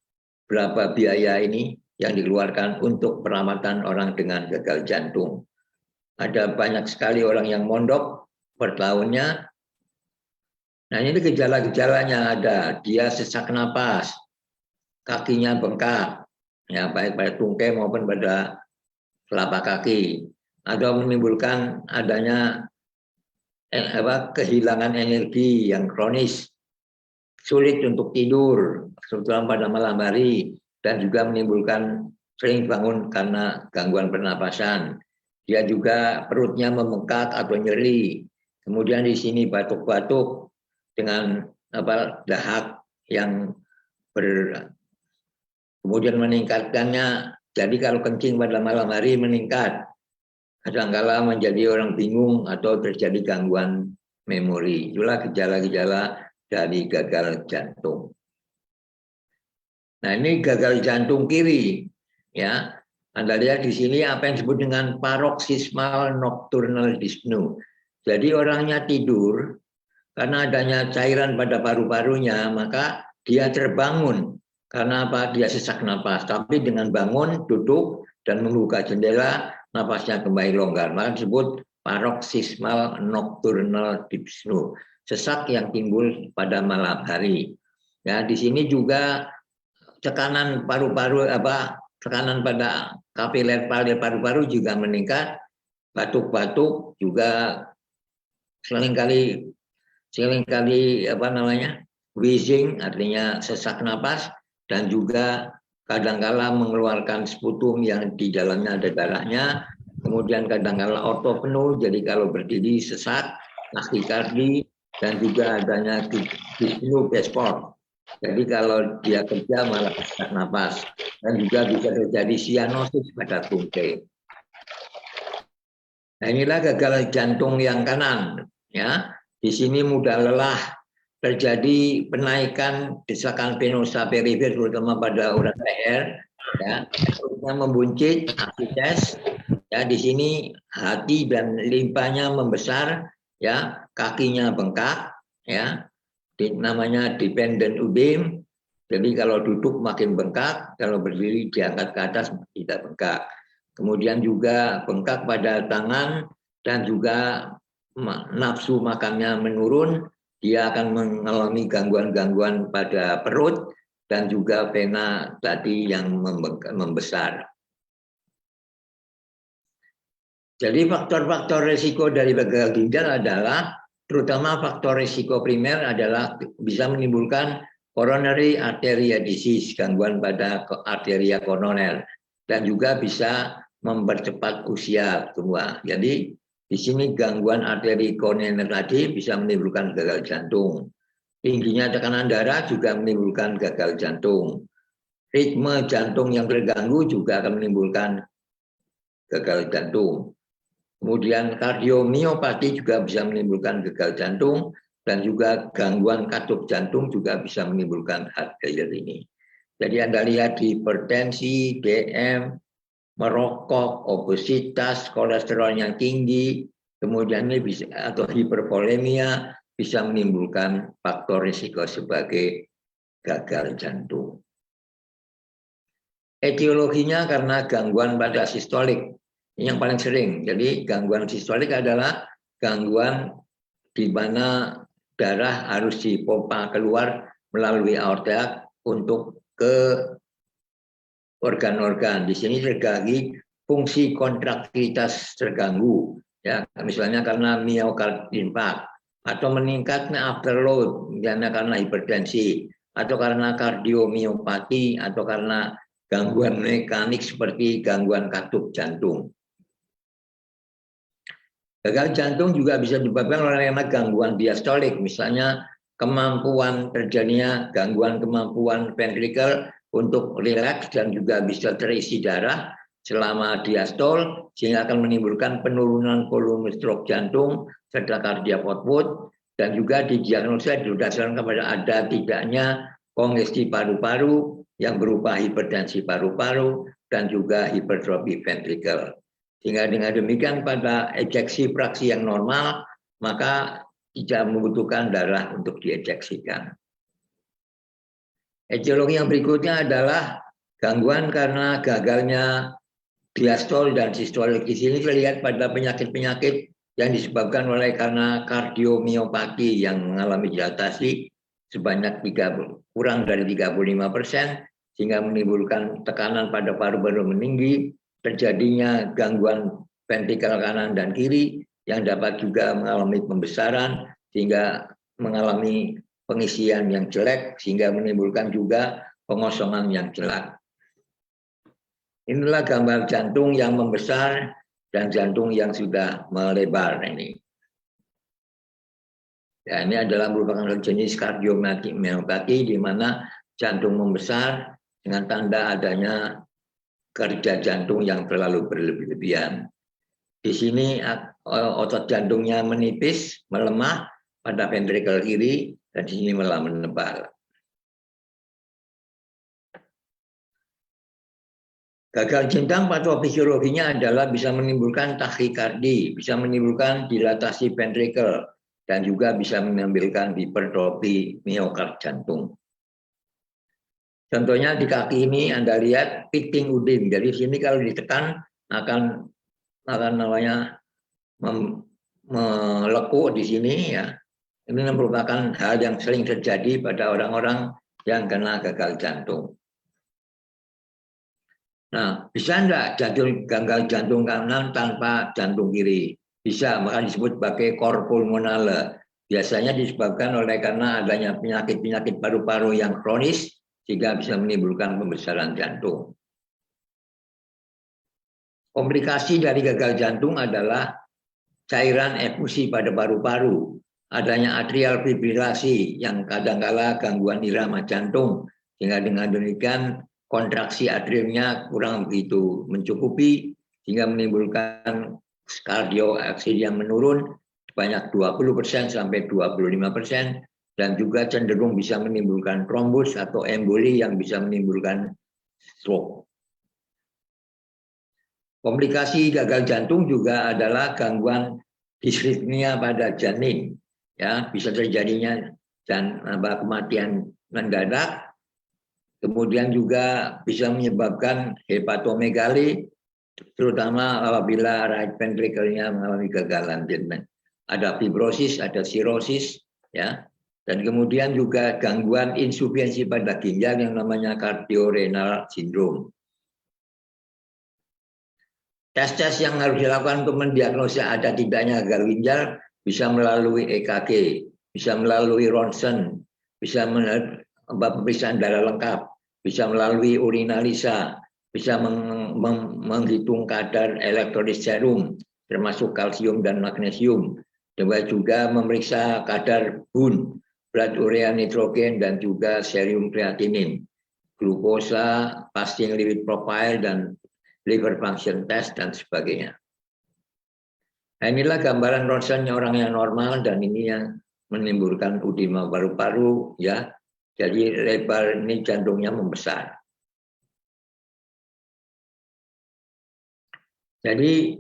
berapa biaya ini yang dikeluarkan untuk perawatan orang dengan gagal jantung. Ada banyak sekali orang yang mondok per tahunnya. Nah ini gejala-gejalanya ada, dia sesak napas, kakinya bengkak, ya baik pada tungkai maupun pada telapak kaki, atau menimbulkan adanya kehilangan energi yang kronis, sulit untuk tidur, terutama pada malam hari, dan juga menimbulkan sering bangun karena gangguan pernapasan. Dia juga perutnya membengkak atau nyeri. Kemudian di sini batuk-batuk dengan dahak yang kemudian meningkatkannya. Jadi kalau kencing pada malam hari meningkat. Kadangkala menjadi orang bingung atau terjadi gangguan memori. Itulah gejala-gejala dari gagal jantung. Nah, ini gagal jantung kiri, ya. Anda lihat di sini apa yang disebut dengan paroxysmal nocturnal dyspnea. Jadi orangnya tidur karena adanya cairan pada paru-parunya, maka dia terbangun karena apa? Dia sesak napas. Tapi dengan bangun, duduk dan membuka jendela, napasnya kembali longgar. Maka disebut paroxysmal nocturnal dyspnea, sesak yang timbul pada malam hari. Ya, di sini juga tekanan paru-paru tekanan pada kapiler paru-paru juga meningkat, batuk-batuk juga seringkali wheezing artinya sesak napas, dan juga kadangkala mengeluarkan sputum yang di dalamnya ada darahnya. Kemudian kadangkala ortopneu, jadi kalau berdiri sesak, takikardi, dan juga adanya dyspnea besport. Jadi kalau dia kerja malah sesak napas, dan juga bisa terjadi sianosis pada tungkai. Nah, inilah gagal jantung yang kanan, ya. Di sini mudah lelah, terjadi penaikan desakan venosa perifer terutama pada urat leher, ya, perutnya membuncit, aktivitas, ya. Di sini hati dan limpanya membesar, ya, kakinya bengkak, ya, namanya dependent udem. Jadi kalau duduk makin bengkak, kalau berdiri diangkat ke atas tidak bengkak. Kemudian juga bengkak pada tangan dan juga nafsu makannya menurun. Dia akan mengalami gangguan-gangguan pada perut dan juga vena tadi yang membesar. Jadi faktor-faktor risiko dari gagal ginjal adalah, terutama faktor risiko primer adalah bisa menimbulkan coronary arteria disease, gangguan pada arteria koroner, dan juga bisa mempercepat usia tua. Jadi di sini gangguan arteri koroner tadi bisa menimbulkan gagal jantung. Tingginya tekanan darah juga menimbulkan gagal jantung. Ritme jantung yang terganggu juga akan menimbulkan gagal jantung. Kemudian kardiomiopati juga bisa menimbulkan gagal jantung, dan juga gangguan katup jantung juga bisa menimbulkan heart failure ini. Jadi Anda lihat hipertensi, DM, merokok, obesitas, kolesterol yang tinggi, kemudian ini bisa, atau hipervolemia, bisa menimbulkan faktor risiko sebagai gagal jantung. Etiologinya karena gangguan pada sistolik, ini yang paling sering. Jadi gangguan sistolik adalah gangguan di mana darah harus dipompa keluar melalui aorta untuk ke organ-organ. Di sini terganggu fungsi kontraktilitas terganggu, ya, misalnya karena miokard infarct, atau meningkatnya afterload karena hipertensi, atau karena kardiomiopati, atau karena gangguan mekanik seperti gangguan katup jantung. Gagal jantung juga bisa disebabkan oleh gangguan diastolik, misalnya kemampuan terjadinya gangguan kemampuan ventrikel untuk rileks dan juga bisa terisi darah selama diastol, sehingga akan menimbulkan penurunan volume stroke jantung serta cardiac output, dan juga didiagnosa berdasarkan kepada ada tidaknya kongesti paru-paru yang berupa hipertensi paru-paru dan juga hipertrofi ventrikel. Sehingga dengan demikian pada ejeksi fraksi yang normal, maka tidak membutuhkan darah untuk diejeksikan. Etiologi yang berikutnya adalah gangguan karena gagalnya diastol dan sistolik. Di sini terlihat pada penyakit-penyakit yang disebabkan oleh karena kardiomiopati yang mengalami dilatasi sebanyak kurang dari 35%, sehingga menimbulkan tekanan pada paru-paru meninggi, terjadinya gangguan ventrikel kanan dan kiri yang dapat juga mengalami pembesaran sehingga mengalami pengisian yang jelek, sehingga menimbulkan juga pengosongan yang jelek. Inilah gambar jantung yang membesar dan jantung yang sudah melebar ini. Ya, ini adalah merupakan jenis kardiomyopati di mana jantung membesar dengan tanda adanya kerja jantung yang terlalu berlebihan. Di sini otot jantungnya menipis, melemah pada ventrikel kiri, dan di sini malah menebal. Gagal jantung patofisiologinya adalah bisa menimbulkan takikardi, bisa menimbulkan dilatasi ventrikel, dan juga bisa menimbulkan hipertrofi miokard jantung. Contohnya di kaki ini Anda lihat piting udin. Jadi sini kalau ditekan akan namanya melekuk di sini ya. Ini merupakan hal yang sering terjadi pada orang-orang yang kena gagal jantung. Nah, bisa enggak gagal jantung kanan tanpa jantung kiri? Bisa, maka disebut sebagai cor pulmonale. Biasanya disebabkan oleh karena adanya penyakit-penyakit paru-paru yang kronis, sehingga bisa menimbulkan pembesaran jantung. Komplikasi dari gagal jantung adalah cairan efusi pada paru-paru, adanya atrial fibrilasi yang kadangkala gangguan irama jantung, sehingga dengan demikian kontraksi atriumnya kurang begitu mencukupi, sehingga menimbulkan kardioaksi yang menurun sebanyak 20% sampai 25%, dan juga cenderung bisa menimbulkan trombus atau emboli yang bisa menimbulkan stroke. Komplikasi gagal jantung juga adalah gangguan disritmia pada janin, ya bisa terjadinya kematian mendadak, kemudian juga bisa menyebabkan hepatomegali, terutama apabila right ventricle-nya mengalami kegagalan janin. Ada fibrosis, ada sirosis, ya, dan kemudian juga gangguan insufiensi pada ginjal yang namanya cardiorenal syndrome. Tes-tes yang harus dilakukan untuk mendiagnosa ada tidaknya gagal ginjal bisa melalui EKG, bisa melalui ronsen, bisa melalui pemeriksaan darah lengkap, bisa melalui urinalisa, bisa menghitung kadar elektrolit serum, termasuk kalsium dan magnesium, dan juga memeriksa kadar BUN, blood urea nitrogen, dan juga serum kreatinin, glukosa, fasting lipid profile, dan liver function test, dan sebagainya. Nah, inilah gambaran ronsennya orang yang normal, dan ini yang menimbulkan edema paru-paru, ya. Jadi lebar ini jantungnya membesar. Jadi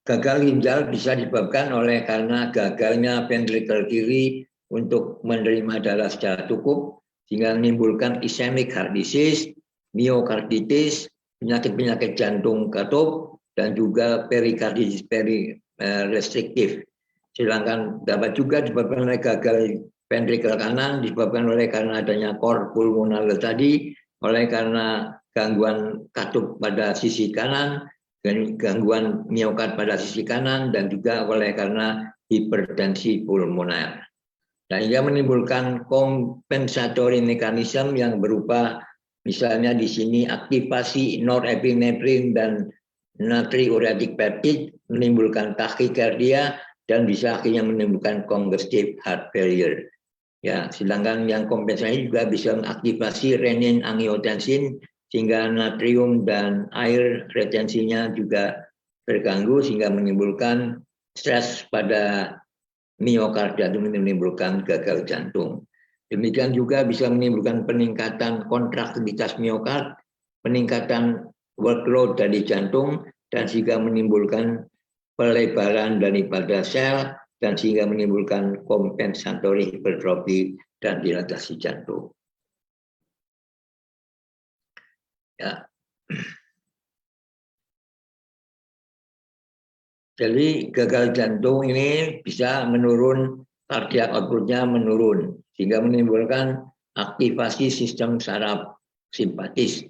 gagal ginjal bisa disebabkan oleh karena gagalnya ventrikel kiri untuk menerima darah secara cukup, sehingga menimbulkan ischemic heart disease, myokarditis, penyakit-penyakit jantung katup, dan juga perikarditis restriktif. Sedangkan dapat juga disebabkan oleh gagal ventrikel kanan, disebabkan oleh karena adanya cor pulmonale tadi, oleh karena gangguan katup pada sisi kanan, gangguan miokard pada sisi kanan, dan juga oleh karena hipertensi pulmoner. Dan ia menimbulkan kompensatory mekanisme yang berupa misalnya di sini aktivasi norepinefrin dan natriuretic peptide menimbulkan takikardia dan bisa akhirnya menimbulkan congestive heart failure. Ya, sedangkan yang kompensasi juga bisa mengaktifasi renin angiotensin sehingga natrium dan air retensinya juga terganggu sehingga menimbulkan stres pada miokardia, menimbulkan gagal jantung. Demikian juga bisa menimbulkan peningkatan kontraktivitas miokard, peningkatan workload dari jantung, dan sehingga menimbulkan pelebaran daripada sel, dan sehingga menimbulkan kompensatory hipertrofi dan dilatasi jantung. Ya. Jadi gagal jantung ini bisa menurun, cardiac output-nya menurun, sehingga menimbulkan aktivasi sistem saraf simpatis,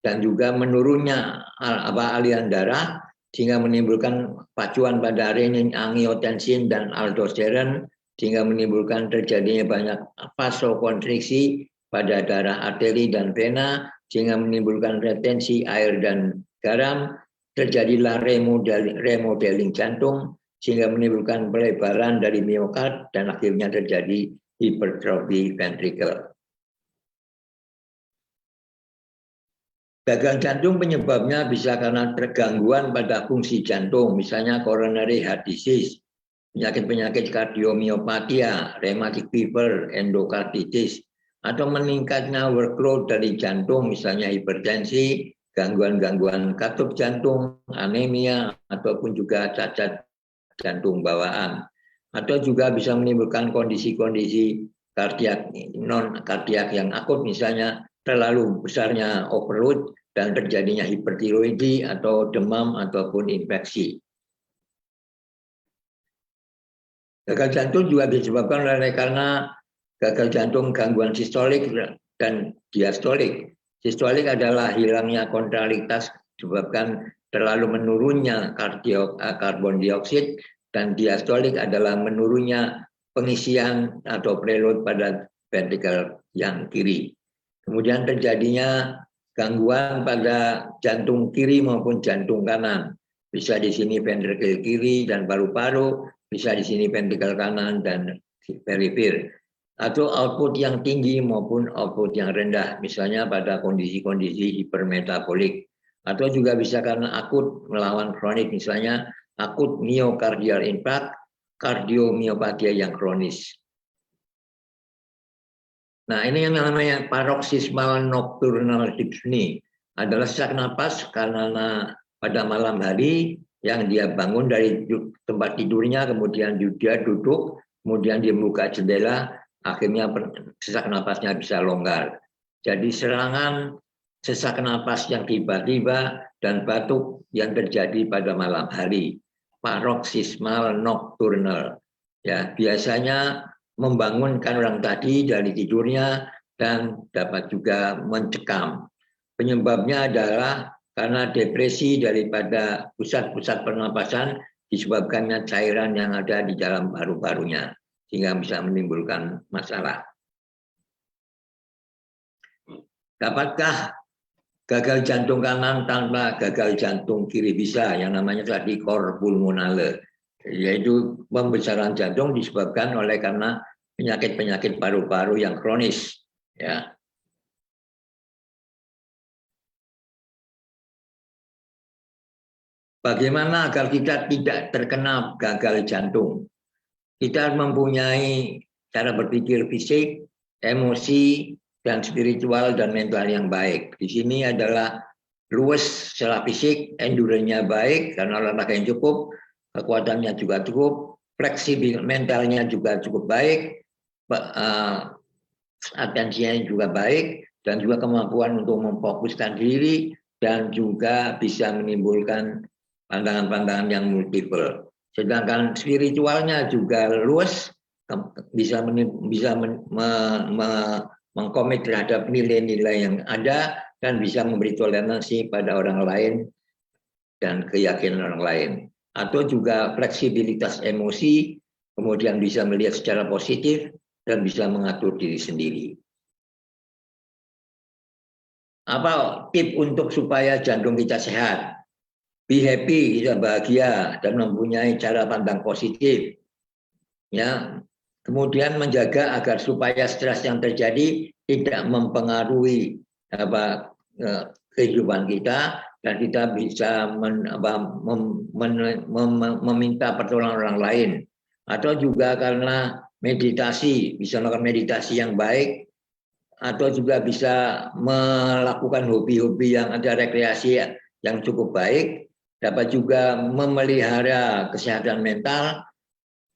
dan juga menurunnya aliran darah, sehingga menimbulkan pacuan pada renin angiotensin dan aldosteron, sehingga menimbulkan terjadinya banyak vasokonstriksi pada darah arteri dan vena, sehingga menimbulkan retensi air dan garam, terjadilah remodeling jantung sehingga menimbulkan pelebaran dari miokard dan akhirnya terjadi hipertrofi ventrikel. Gagal jantung penyebabnya bisa karena tergangguan pada fungsi jantung, misalnya coronary heart disease, penyakit-penyakit kardiomiopatia, rheumatic fever, endokarditis, atau meningkatnya workload dari jantung, misalnya hipertensi, gangguan-gangguan katup jantung, anemia, ataupun juga cacat jantung bawaan. Atau juga bisa menimbulkan kondisi-kondisi kardiak, non-kardiak yang akut, misalnya terlalu besarnya overload dan terjadinya hipertiroidi atau demam ataupun infeksi. Gagal jantung juga disebabkan oleh karena gagal jantung gangguan sistolik dan diastolik. Sistolik adalah hilangnya kontralitas disebabkan terlalu menurunnya karbon dioksida, dan diastolik adalah menurunnya pengisian atau preload pada ventrikel yang kiri. Kemudian terjadinya gangguan pada jantung kiri maupun jantung kanan. Bisa di sini ventrikel kiri dan paru-paru, bisa di sini ventrikel kanan dan perifer. Atau output yang tinggi maupun output yang rendah, misalnya pada kondisi-kondisi hipermetabolik. Atau juga bisa karena akut melawan kronik, misalnya akut myocardial infarct, kardiomiopatia yang kronis. Nah, ini yang namanya paroxysmal nocturnal dyspnea, adalah sesak napas karena pada malam hari yang dia bangun dari tempat tidurnya, kemudian dia duduk, kemudian dia buka jendela, akhirnya sesak napasnya bisa longgar. Jadi serangan sesak napas yang tiba-tiba dan batuk yang terjadi pada malam hari, paroxysmal nocturnal. Ya, biasanya membangunkan orang tadi dari tidurnya dan dapat juga mencekam. Penyebabnya adalah karena depresi daripada pusat-pusat pernapasan disebabkannya cairan yang ada di dalam paru-parunya, sehingga bisa menimbulkan masalah. Dapatkah gagal jantung kanan tanpa gagal jantung kiri? Bisa, yang namanya tadi cor pulmonale, yaitu pembesaran jantung disebabkan oleh karena penyakit-penyakit paru-paru yang kronis. Ya. Bagaimana agar kita tidak terkena gagal jantung? Kita mempunyai cara berpikir fisik, emosi, dan spiritual dan mental yang baik. Di sini adalah luwes secara fisik, endurance-nya baik karena olahraga yang cukup, kekuatannya juga cukup, fleksibel mentalnya juga cukup baik, atensinya juga baik, dan juga kemampuan untuk memfokuskan diri dan juga bisa menimbulkan pandangan-pandangan yang multiple. Sedangkan spiritualnya juga luas, bisa mengkomit terhadap nilai-nilai yang ada dan bisa memberi toleransi pada orang lain dan keyakinan orang lain. Atau juga fleksibilitas emosi, kemudian bisa melihat secara positif dan bisa mengatur diri sendiri. Apa tip untuk supaya jantung kita sehat? Be happy, kita bahagia dan mempunyai cara pandang positif. Ya, kemudian menjaga agar supaya stres yang terjadi tidak mempengaruhi kehidupan kita dan kita bisa meminta pertolongan orang lain. Atau juga karena meditasi, bisa melakukan meditasi yang baik, atau juga bisa melakukan hobi-hobi yang ada rekreasi yang cukup baik, dapat juga memelihara kesehatan mental,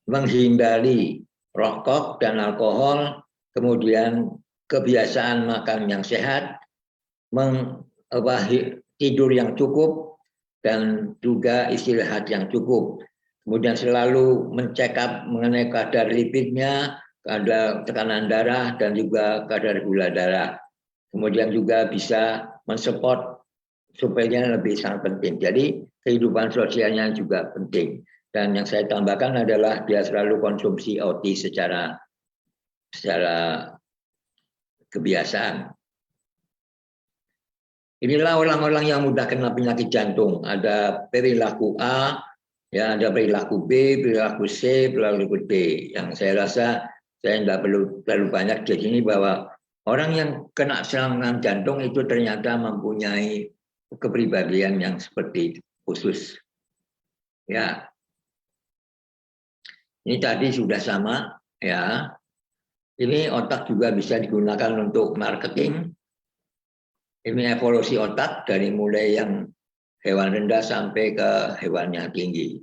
menghindari rokok dan alkohol, kemudian kebiasaan makan yang sehat, tidur yang cukup, dan juga istirahat yang cukup. Kemudian selalu mencekap mengenai kadar lipidnya, kadar tekanan darah, dan juga kadar gula darah. Kemudian juga bisa mensupport supaya lebih sangat penting. Jadi kehidupan sosialnya juga penting. Dan yang saya tambahkan adalah dia selalu konsumsi OT secara kebiasaan. Inilah orang-orang yang mudah kena penyakit jantung. Ada perilaku A, ya, ada perilaku B, perilaku C, perilaku D. Yang saya rasa saya tidak perlu terlalu banyak di sini bahwa orang yang kena serangan jantung itu ternyata mempunyai kepribadian yang seperti khusus. Ya, ini tadi sudah sama, ya. Ini otak juga bisa digunakan untuk marketing. Ini evolusi otak dari mulai yang hewan rendah sampai ke hewan yang tinggi.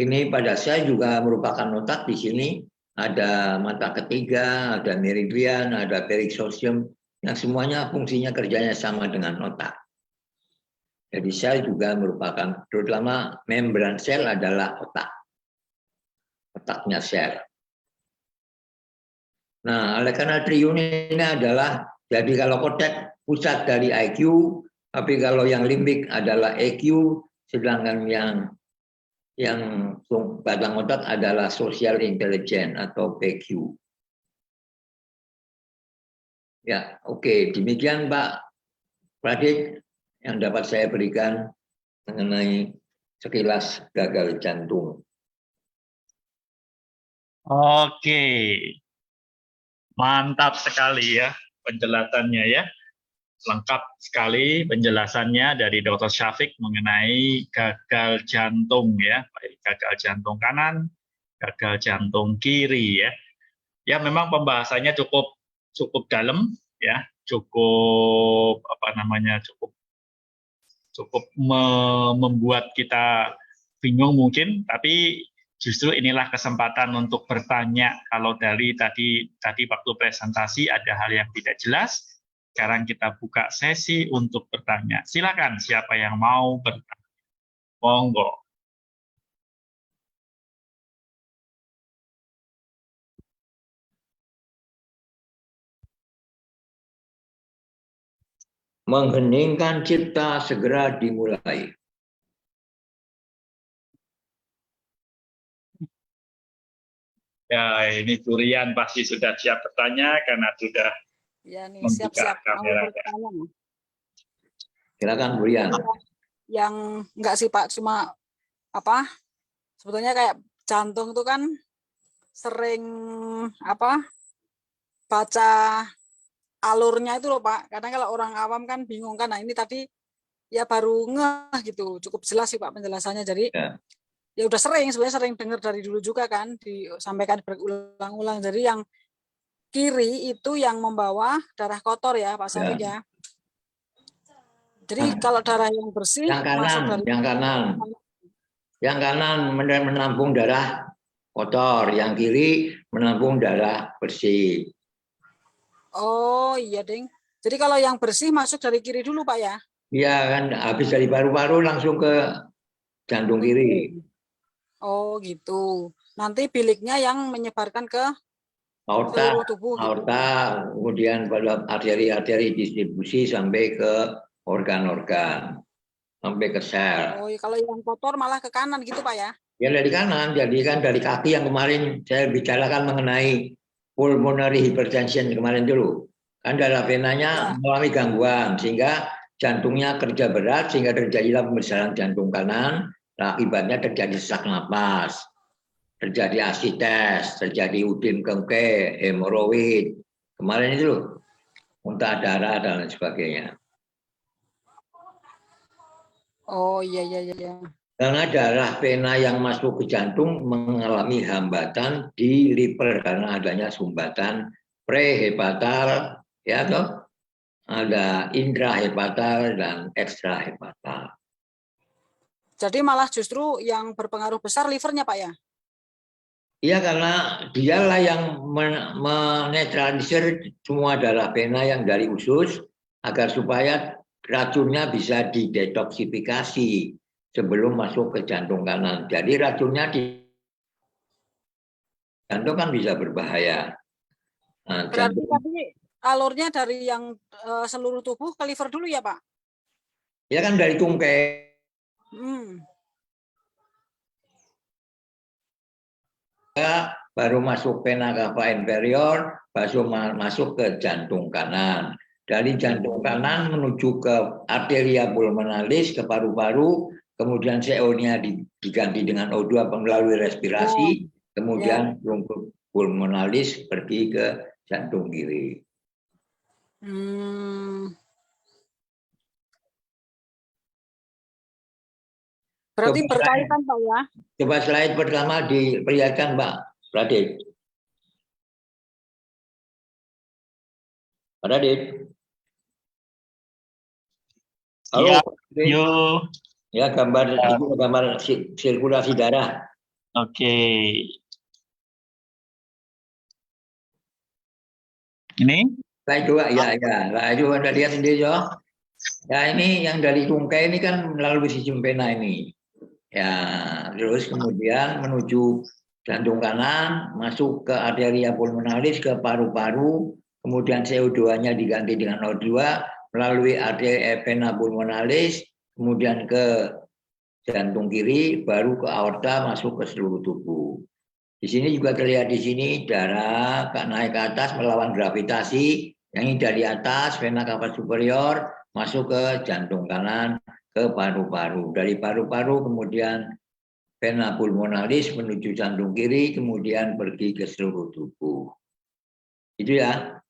Ini pada saya juga merupakan otak. Di sini ada mata ketiga, ada meridian, ada periksosium, yang semuanya fungsinya kerjanya sama dengan otak. Jadi sel juga merupakan, terutama membran sel adalah otak. Otaknya sel. Nah, oleh karena triun ini adalah, jadi kalau korteks pusat dari IQ, tapi kalau yang limbik adalah EQ, sedangkan yang batang otak adalah social intelligence atau PQ. Ya, oke, demikian Pak Pradit yang dapat saya berikan mengenai sekilas gagal jantung. Oke, mantap sekali ya penjelasannya ya. Lengkap sekali penjelasannya dari Dr. Syafiq mengenai gagal jantung ya, baik gagal jantung kanan, gagal jantung kiri ya. Ya memang pembahasannya cukup dalam ya, cukup membuat kita bingung mungkin, tapi justru inilah kesempatan untuk bertanya. Kalau dari tadi waktu presentasi ada hal yang tidak jelas, sekarang kita buka sesi untuk bertanya. Silakan siapa yang mau bertanya. Monggo. Mengheningkan cipta segera dimulai. Ya, ini Durian pasti sudah siap bertanya karena sudah Ya nih, membuka siap-siap mau kameranya. bertanya. Silakan Burian. Yang enggak sih Pak, cuma apa? Sebetulnya kayak jantung itu kan sering apa? Baca alurnya itu loh Pak. Kadang kalau orang awam kan bingung kan. Nah, ini tadi ya baru ngeh gitu. Cukup jelas sih Pak penjelasannya. Jadi ya udah sebenarnya sering dengar dari dulu juga kan disampaikan berulang-ulang. Jadi yang kiri itu yang membawa darah kotor ya Pak Syafiq ya. Jadi kalau darah yang bersih Yang kanan, masuk dari yang kanan menampung darah kotor, yang kiri menampung darah bersih. Oh iya ding. Jadi kalau yang bersih masuk dari kiri dulu Pak ya? Iya kan, habis dari paru-paru langsung ke jantung kiri. Oh gitu. Nanti biliknya yang menyebarkan ke Aorta, seluruh tubuh gitu. kemudian pada arteri-arteri distribusi sampai ke organ-organ, sampai ke sel. Oh, kalau yang kotor malah ke kanan gitu Pak ya? Ya dari kanan, jadi kan dari kaki yang kemarin saya bicarakan mengenai pulmonary hypertension kemarin dulu. Kan darah venanya mengalami gangguan, sehingga jantungnya kerja berat, sehingga terjadilah pembesaran jantung kanan, nah, akibatnya terjadi sesak napas, terjadi asites, terjadi udin kengke, hemoroid. Kemarin itu loh, muntah darah dan lain sebagainya. Oh iya iya iya. Karena darah vena yang masuk ke jantung mengalami hambatan di liver karena adanya sumbatan prehepatal, ya toh, ada intrahepatal dan ekstrahepatal. Jadi malah justru yang berpengaruh besar livernya Pak ya? Iya, karena dialah yang menetralisir semua darah vena yang dari usus agar supaya racunnya bisa didetoksifikasi sebelum masuk ke jantung kanan. Jadi racunnya di jantung kan bisa berbahaya. Nah, Berarti tadi alurnya dari yang seluruh tubuh ke liver dulu ya Pak? ya kan dari tungkai. Baru masuk vena cava inferior, baru masuk ke jantung kanan. dari jantung kanan menuju ke arteria pulmonalis ke paru-paru, kemudian CO-nya diganti dengan O2 melalui respirasi, kemudian bronkus pulmonalis pergi ke jantung kiri. Berarti Coba berkaitan Pak ya? Coba slide pertama diperlihatkan Pak Radit. Pak Radit. Halo. Ya, Pak Radit. yo. Ya, gambar sirkulasi darah. Oke. Ini? Slide 2, ya. Nah, itu Anda lihat sendiri ya. Ya, ini yang dari tungkai ini kan melalui sistem vena ini. Ya, terus kemudian menuju jantung kanan, masuk ke arteria pulmonalis ke paru-paru, kemudian CO2-nya diganti dengan O2 melalui arteria vena pulmonalis, kemudian ke jantung kiri, baru ke aorta, masuk ke seluruh tubuh. Di sini juga terlihat di sini darah naik ke atas melawan gravitasi, yang ini dari atas vena cava superior masuk ke jantung kanan, ke paru-paru. Dari paru-paru kemudian vena pulmonalis menuju jantung kiri, kemudian pergi ke seluruh tubuh. Itu ya.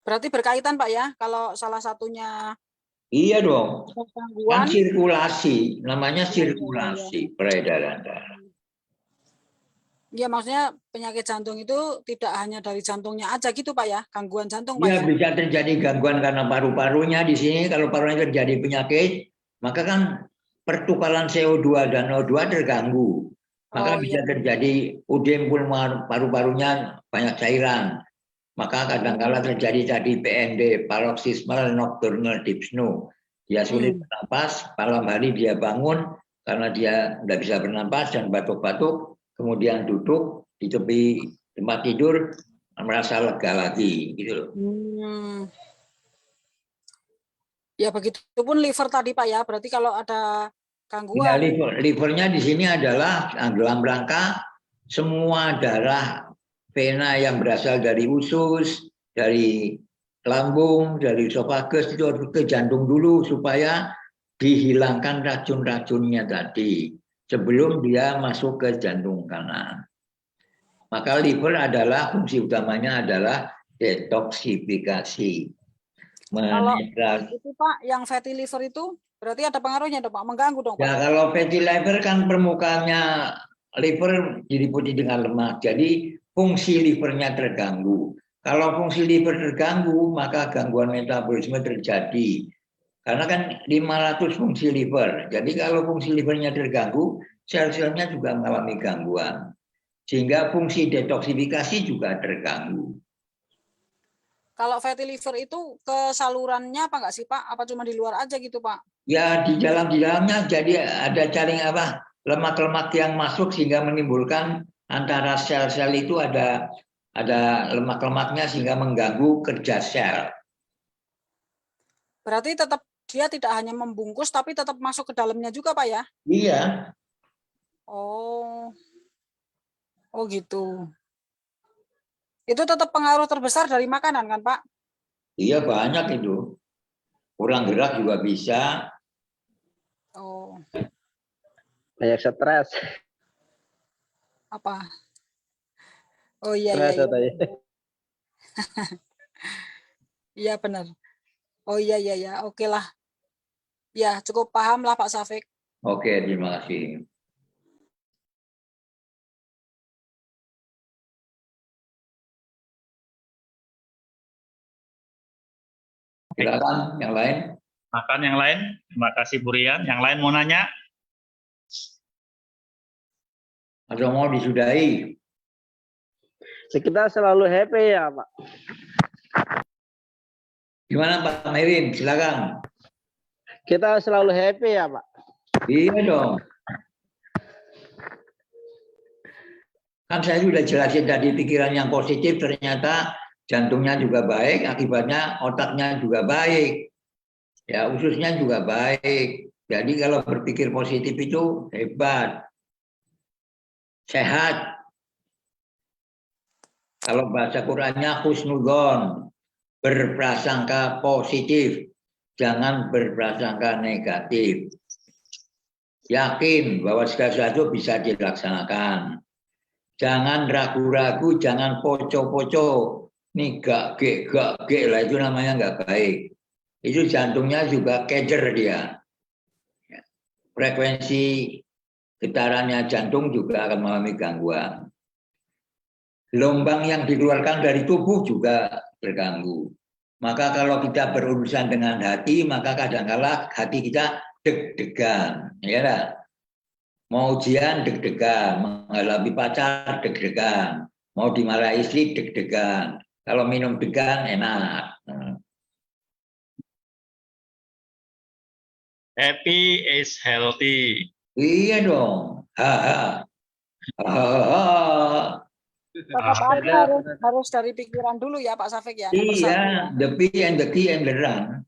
Berarti berkaitan Pak ya, kalau salah satunya Iya dong. Kan gangguan. sirkulasi, namanya sirkulasi peredaran darah. Ya maksudnya penyakit jantung itu tidak hanya dari jantungnya aja gitu Pak ya, gangguan jantung Pak Ya, ya? bisa terjadi gangguan karena paru-parunya di sini. Kalau parunya terjadi penyakit, maka kan pertukaran CO2 dan O2 terganggu. Maka bisa terjadi udem paru-parunya banyak cairan. Maka kadang-kala terjadi tadi PND, paroxysmal nocturnal dyspnea. Dia sulit bernapas, malam hari dia bangun karena dia tidak bisa bernapas dan batuk-batuk, kemudian duduk di tepi tempat tidur merasa lega lagi gitu loh. Ya begitupun liver tadi Pak ya, berarti kalau ada Ya, gangguan. livernya di sini adalah dalam rangka semua darah vena yang berasal dari usus, dari lambung, dari esophagus itu harus ke jantung dulu supaya dihilangkan racun-racunnya tadi sebelum dia masuk ke jantung kanan. Maka liver adalah fungsi utamanya adalah detoksifikasi. Kalau itu Pak, yang fatty liver itu berarti ada pengaruhnya dong Pak, mengganggu dong Pak. Ya, kalau fatty liver kan permukaannya liver diliputi dengan lemak, jadi fungsi livernya terganggu. Kalau fungsi liver terganggu, maka gangguan metabolisme terjadi. Karena kan 500 fungsi liver. Jadi kalau fungsi livernya terganggu, sel-selnya juga mengalami gangguan. Sehingga fungsi detoksifikasi juga terganggu. Kalau fatty liver itu ke salurannya apa enggak sih Pak? Apa cuma di luar aja gitu Pak? Ya di dalamnya jadi ada jaring lemak-lemak yang masuk sehingga menimbulkan antara sel-sel itu ada lemak-lemaknya sehingga mengganggu kerja sel. Berarti tetap dia tidak hanya membungkus tapi tetap masuk ke dalamnya juga Pak ya? Iya. Oh gitu. Itu tetap pengaruh terbesar dari makanan kan Pak? Iya banyak itu. Kurang gerak juga bisa. Oh. Banyak stres. Apa? Oh iya. Iya benar. Oh iya. Oke lah. Ya cukup paham lah Pak Safik. Oke, terima kasih. Silakan yang lain. Makan yang lain. Terima kasih Bu Rian. Yang lain mau nanya? Atau mau disudahi? Kita selalu happy ya Pak. Gimana Pak Merin? Silakan. Kita selalu happy ya Pak. Iya dong. Kan saya sudah jelasin tadi pikiran yang positif ternyata jantungnya juga baik, akibatnya otaknya juga baik. Ya, ususnya juga baik. Jadi kalau berpikir positif itu hebat. Sehat. Kalau bahasa Qur'annya husnudzon. berprasangka positif, jangan berprasangka negatif. Yakin bahwa segala sesuatu bisa dilaksanakan. Jangan ragu-ragu, jangan poco-poco. Ini gak ge lah, itu namanya nggak baik. Itu jantungnya juga kejer dia. Frekuensi getarannya jantung juga akan mengalami gangguan. Gelombang yang dikeluarkan dari tubuh juga terganggu. Maka kalau kita berurusan dengan hati, maka kadang-kala hati kita deg-degan. Ya kan? Mau ujian deg-degan, menghadapi pacar deg-degan, mau dimarahi istri deg-degan. Kalau minum degan enak. Happy is healthy. Iya dong. Ha. Tapi harus dari pikiran dulu ya Pak Safik ya. Nomor satu ya. Iya, the P and the key and the run.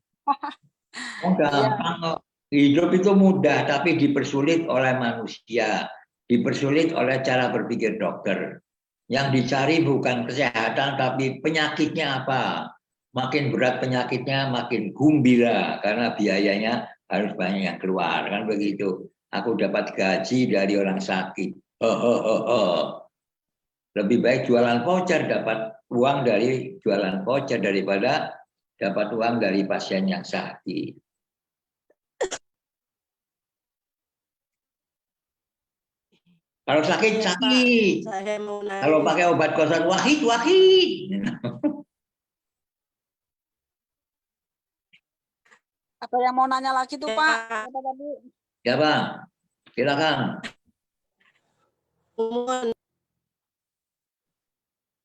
Oh, gampang kok. Hidup itu mudah, tapi dipersulit oleh manusia. Dipersulit oleh cara berpikir dokter. Yang dicari bukan kesehatan, tapi penyakitnya apa. Makin berat penyakitnya, makin gembira. Karena biayanya harus banyak yang keluar. Kan begitu. Aku dapat gaji dari orang sakit. Lebih baik jualan voucher, dapat uang dari jualan voucher daripada dapat uang dari pasien yang sakit. Kalau sakit, sakit. Saya mau nanya. Kalau pakai obat kosan, wahid. Ada yang mau nanya lagi tuh Pak? Ya. Apa tadi? Ya Bang, silakan. Umum.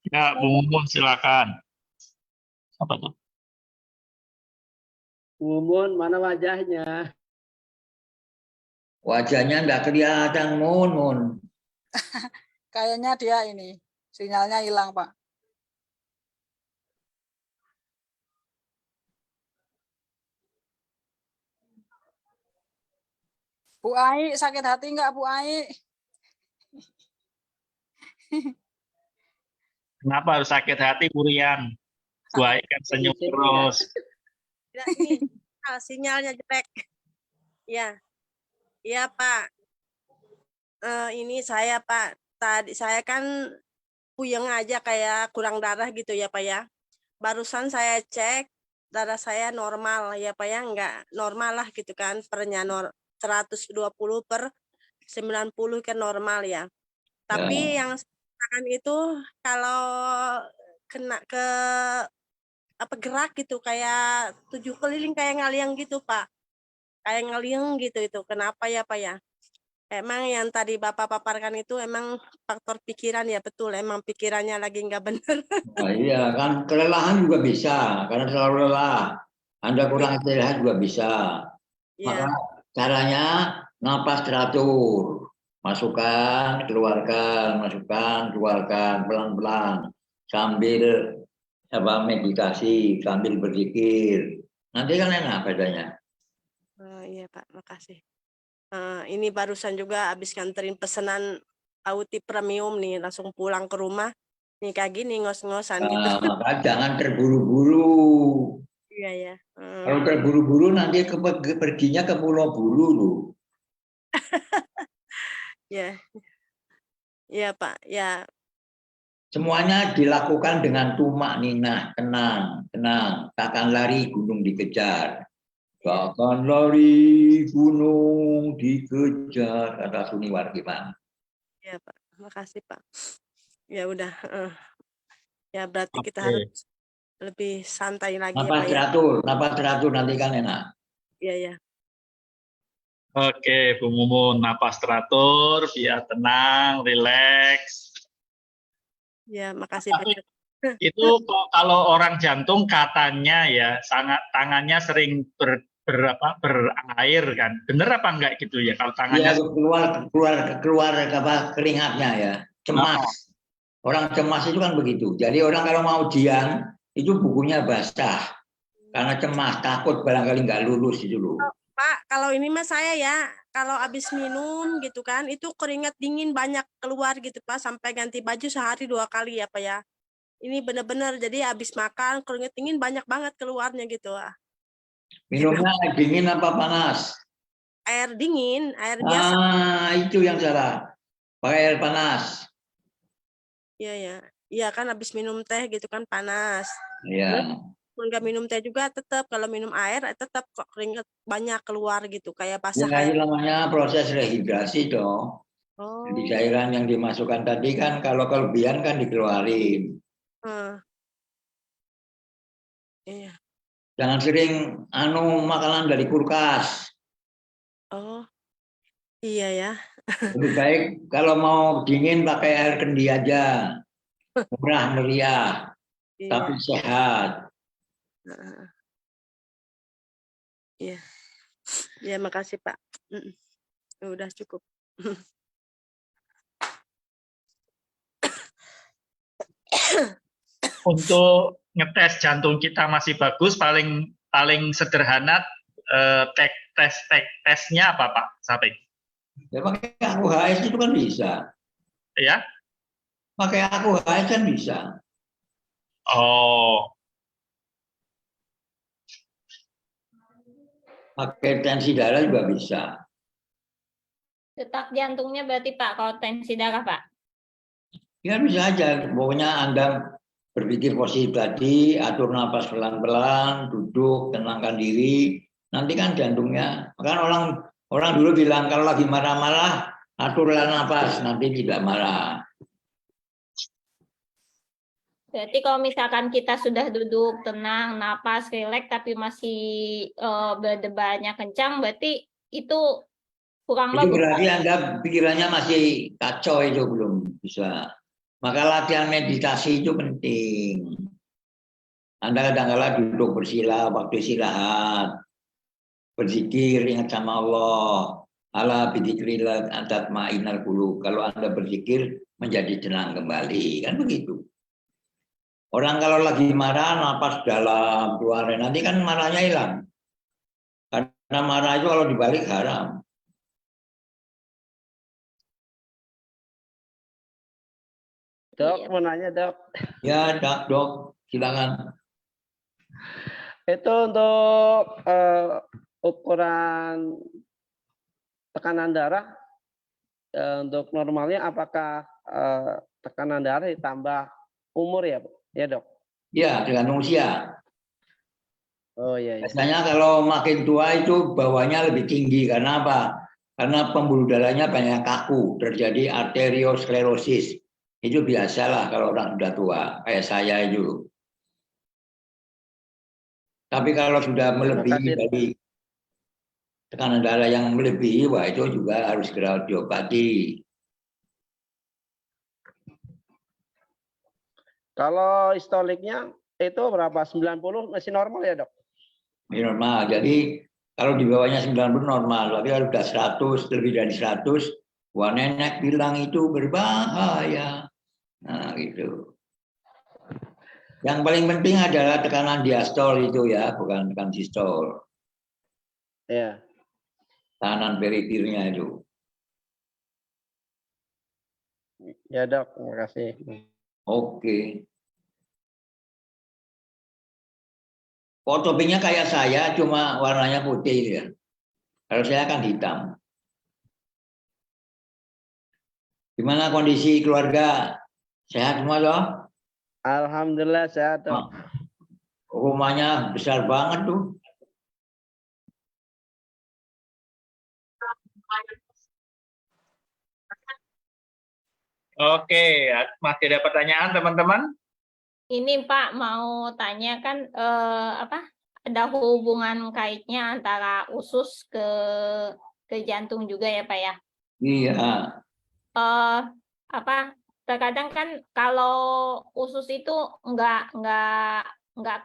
Ya, Bu Mumun silakan. Apa tuh? Mumun, mana wajahnya? Wajahnya enggak kelihatan, Mun. Kayaknya dia ini sinyalnya hilang Pak. Bu Ai sakit hati enggak Bu Ai? Kenapa harus sakit hati, Bu Rian? Bu Ai kan senyum terus. Ya, ini sinyalnya jelek. Ya, iya Pak. Ini saya Pak. Tadi saya kan puyeng aja kayak kurang darah gitu ya Pak ya. Barusan saya cek darah saya normal ya Pak ya, nggak normal lah gitu kan. Pernya 120 per 90 kan normal ya. Tapi yang saya itu kalau kena ke apa gerak gitu kayak 7 keliling kayak ngaliang gitu Pak. Kayak ngaliang gitu itu. Kenapa ya Pak ya? Emang yang tadi Bapak paparkan itu emang faktor pikiran ya, betul. Emang pikirannya lagi nggak benar. Nah, iya kan, kelelahan juga bisa karena terlalu lelah. Anda kurang istirahat juga bisa. Maka Ya, caranya napas teratur. Masukkan, keluarkan, pelan-pelan sambil meditasi, sambil berzikir. Nanti kan enak badannya. iya Pak, makasih. Ini barusan juga habis nganterin pesanan Auti Premium nih, langsung pulang ke rumah. Nih kayak gini ngos-ngosan gitu. Maka jangan terburu-buru. Iya ya. Kalau terburu-buru nanti perginya ke Pulau Buru loh. Ya. Iya Pak, ya. Semuanya dilakukan dengan tumak ninah, tenang. Takkan lari gunung dikejar. Takkan lari gunung dikejar, kata Suni Wardiman. Iya Pak, makasih Pak. Ya udah. Ya berarti kita Oke. harus lebih santai lagi ya Pak Napas teratur nanti kan enak. ya. Iya. Oke, Bu Mumun, napas teratur, biar tenang, rileks. Ya, makasih banyak. Itu kalau orang jantung katanya ya, sangat tangannya sering berair kan. Bener apa enggak gitu ya kalau tangannya? Iya, keluar keringatnya ya. Cemas. Orang cemas itu kan begitu. Jadi orang kalau mau ujian itu bukunya basah. Karena cemas, takut barangkali nggak lulus itu loh. Pak, kalau ini mas saya ya, kalau habis minum gitu kan, itu keringat dingin banyak keluar gitu Pak, sampai ganti baju sehari 2 kali ya Pak ya. ini bener-bener jadi habis makan keringet dingin banyak banget keluarnya gitu. Minumnya air dingin apa panas? Air dingin, air biasa. Itu yang salah. Pakai air panas. Iya ya. Iya kan habis minum teh gitu kan panas. Ya. Nggak minum teh juga tetap kalau minum air tetap kok keringet banyak keluar gitu kayak basah Ya, kayak. itu namanya proses rehidrasi dong. Jadi Oh. cairan yang dimasukkan tadi kan kalau kelebihan kan dikeluarin. Iya. Jangan sering makanan dari kulkas. Oh. Iya ya. Lebih baik kalau mau dingin pakai air kendi aja. Murah meriah, tapi Iya. sehat. Heeh. Iya. Ya makasih Pak. Udah cukup. Untuk ngetes jantung kita masih bagus, paling sederhana tesnya apa Pak Sapik? Ya pakai AQHS itu kan bisa. Ya? Pakai AQHS kan bisa. Oh, Pakai tensi darah juga bisa. Detak jantungnya berarti Pak, kalau tensi darah Pak? Ya bisa aja. Pokoknya Anda berpikir positif tadi, atur nafas pelan-pelan, duduk, tenangkan diri. Nanti kan jantungnya. Kan orang dulu bilang kalau lagi marah-marah, aturlah nafas, nanti tidak marah. Berarti kalau misalkan kita sudah duduk tenang, napas, rileks, tapi masih berdebarnya kencang, berarti itu kurang Itu bagus. berarti Anda pikirannya masih kacau, itu belum bisa. Maka latihan meditasi itu penting. Anda kadang-kala duduk bersila, waktu istirahat, berzikir, ingat sama Allah. Ala bidzikrillah tatma'innal qulub. Kalau Anda berzikir menjadi tenang kembali, kan begitu. Orang kalau lagi marah, napas dalam, keluar, nanti kan marahnya hilang. Karena marah itu kalau dibalik haram. Dok, mau nanya dok. Ya, dok, silakan. Itu untuk ukuran tekanan darah, untuk normalnya apakah tekanan darah ditambah umur ya, ya dok? Ya, dengan usia. Oh iya. Biasanya kalau makin tua itu bawahnya lebih tinggi. Karena apa? Karena pembuluh darahnya banyak kaku, terjadi arteriosklerosis. Itu biasalah kalau orang sudah tua, kayak saya itu. Tapi kalau sudah melebihi dari tekanan darah yang melebihi, wah itu juga harus segera diobati. Kalau histoliknya itu berapa? 90 masih normal ya dok? Normal. Jadi kalau di bawahnya 90 normal, tapi kalau sudah 100, lebih dari 100, wah nenek bilang itu berbahaya. Nah gitu. Yang paling penting adalah tekanan diastol itu ya, bukan tekanan sistol. Iya. Tekanan perifernya itu. Ya dok, terima kasih. Oke. Fotopinya kayak saya, cuma warnanya putih ya. Kalau saya kan hitam. Gimana kondisi keluarga? Sehat semua loh? Alhamdulillah sehat dok. Rumahnya besar banget tuh. Oke, masih ada pertanyaan teman-teman? Ini Pak mau tanya kan ada hubungan kaitnya antara usus ke jantung juga ya Pak ya? Iya. Terkadang kan kalau usus itu nggak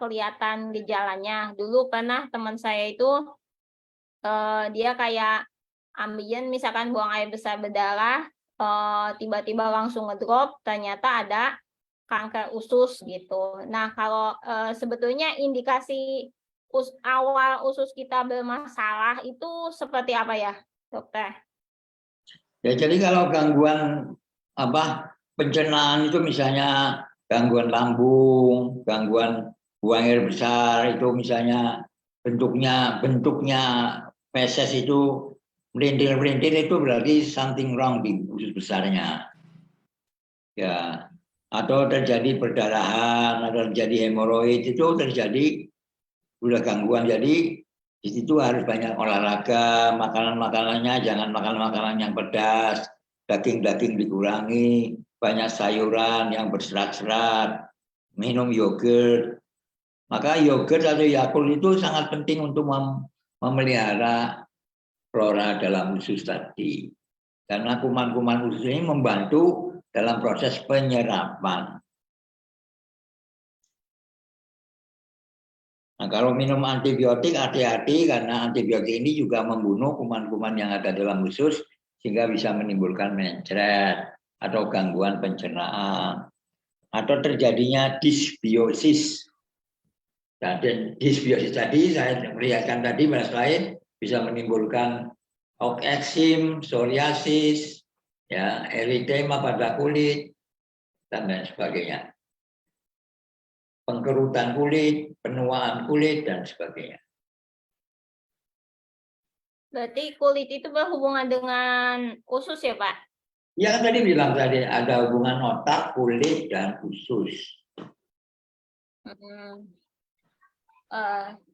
kelihatan gejalanya. Dulu pernah teman saya itu dia kayak ambien misalkan buang air besar berdarah, tiba-tiba langsung ngedrop, ternyata ada kanker usus gitu. Nah kalau sebetulnya indikasi awal usus kita bermasalah itu seperti apa ya, dokter? Ya jadi kalau gangguan pencernaan itu misalnya gangguan lambung, gangguan buang air besar itu misalnya bentuknya feses itu melintir-melintir itu berarti something wrong di usus besarnya. Ya, atau terjadi perdarahan, atau terjadi hemoroid itu terjadi udah gangguan. Jadi di situ harus banyak olahraga, makanan-makanannya jangan makan makanan yang pedas, daging-daging dikurangi, banyak sayuran yang berserat-serat, minum yogurt. Maka yogurt atau Yakult itu sangat penting untuk memelihara flora dalam usus tadi. Karena kuman-kuman usus ini membantu dalam proses penyerapan. Nah, kalau minum antibiotik hati-hati karena antibiotik ini juga membunuh kuman-kuman yang ada dalam usus sehingga bisa menimbulkan mencret atau gangguan pencernaan atau terjadinya disbiosis. Dan disbiosis tadi saya melihatkan tadi mas lain bisa menimbulkan eksim, psoriasis, ya, eritema pada kulit dan lain sebagainya. Pengkerutan kulit, penuaan kulit dan sebagainya. Berarti kulit itu berhubungan dengan usus ya, Pak? Ya kan tadi bilang tadi ada hubungan otak, kulit dan usus.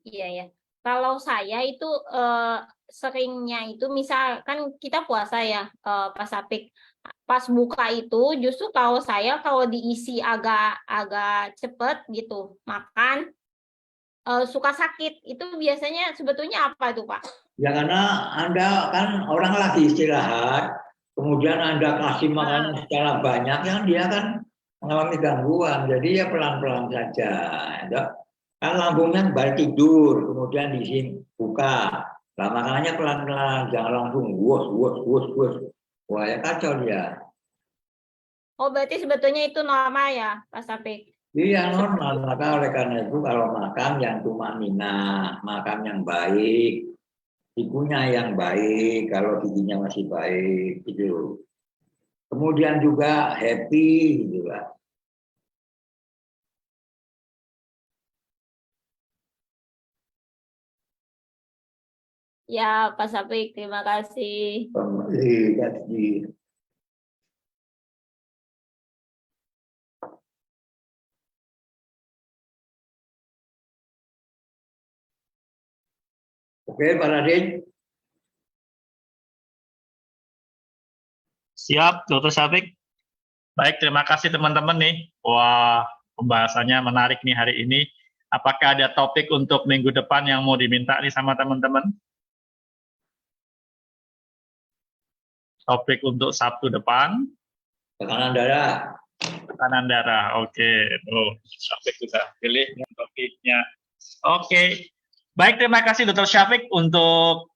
Iya ya. Kalau saya itu seringnya itu misalkan kita puasa ya, Pak Sapik. Pas buka itu justru kalau saya kalau diisi agak cepet gitu makan suka sakit. Itu biasanya sebetulnya apa itu, Pak? Ya karena Anda kan orang lagi istirahat, kemudian Anda kasih makanan secara banyak, yang dia kan mengalami gangguan. Jadi ya pelan-pelan saja. Ya. Kan lambungnya balik tidur, kemudian di sini buka. Nah, makanannya pelan-pelan, jangan langsung wus. Wah ya kacau dia. Oh, berarti sebetulnya itu normal ya, Pak Sapik? Iya normal, maka oleh karena itu kalau makan yang tumanina, makan yang baik, ibunya yang baik, kalau giginya masih baik, gitu. Kemudian juga happy, gitu lah. Ya, Pak Sapik, terima kasih. Kasih. Oke, Pak Radin. Siap, Dr. Syafiq. Baik, terima kasih teman-teman nih. Wah, pembahasannya menarik nih hari ini. Apakah ada topik untuk minggu depan yang mau diminta nih sama teman-teman? Topik untuk Sabtu depan. Tekanan darah. Tekanan darah, oke. Oh, Syafiq sudah pilih topiknya. Oke. Baik, terima kasih Dr. Syafiq untuk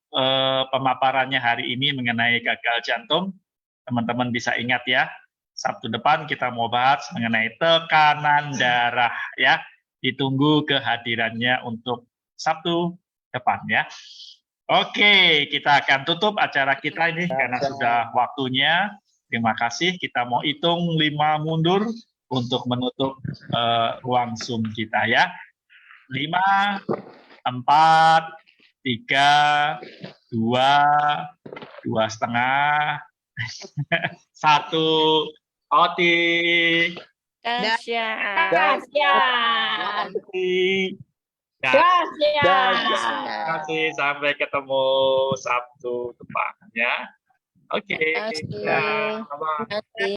pemaparannya hari ini mengenai gagal jantung. Teman-teman bisa ingat ya, Sabtu depan kita mau bahas mengenai tekanan darah ya. Ditunggu kehadirannya untuk Sabtu depan ya. Oke, kita akan tutup acara kita ini karena sudah waktunya. Terima kasih. Kita mau hitung 5 mundur untuk menutup ruang Zoom kita ya. 5, 4, 3, 2, 2,5, 1. Oti. Dahsyat. Terima kasih. Sampai ketemu Sabtu depan ya. Oke. Terima kasih. Bye-bye.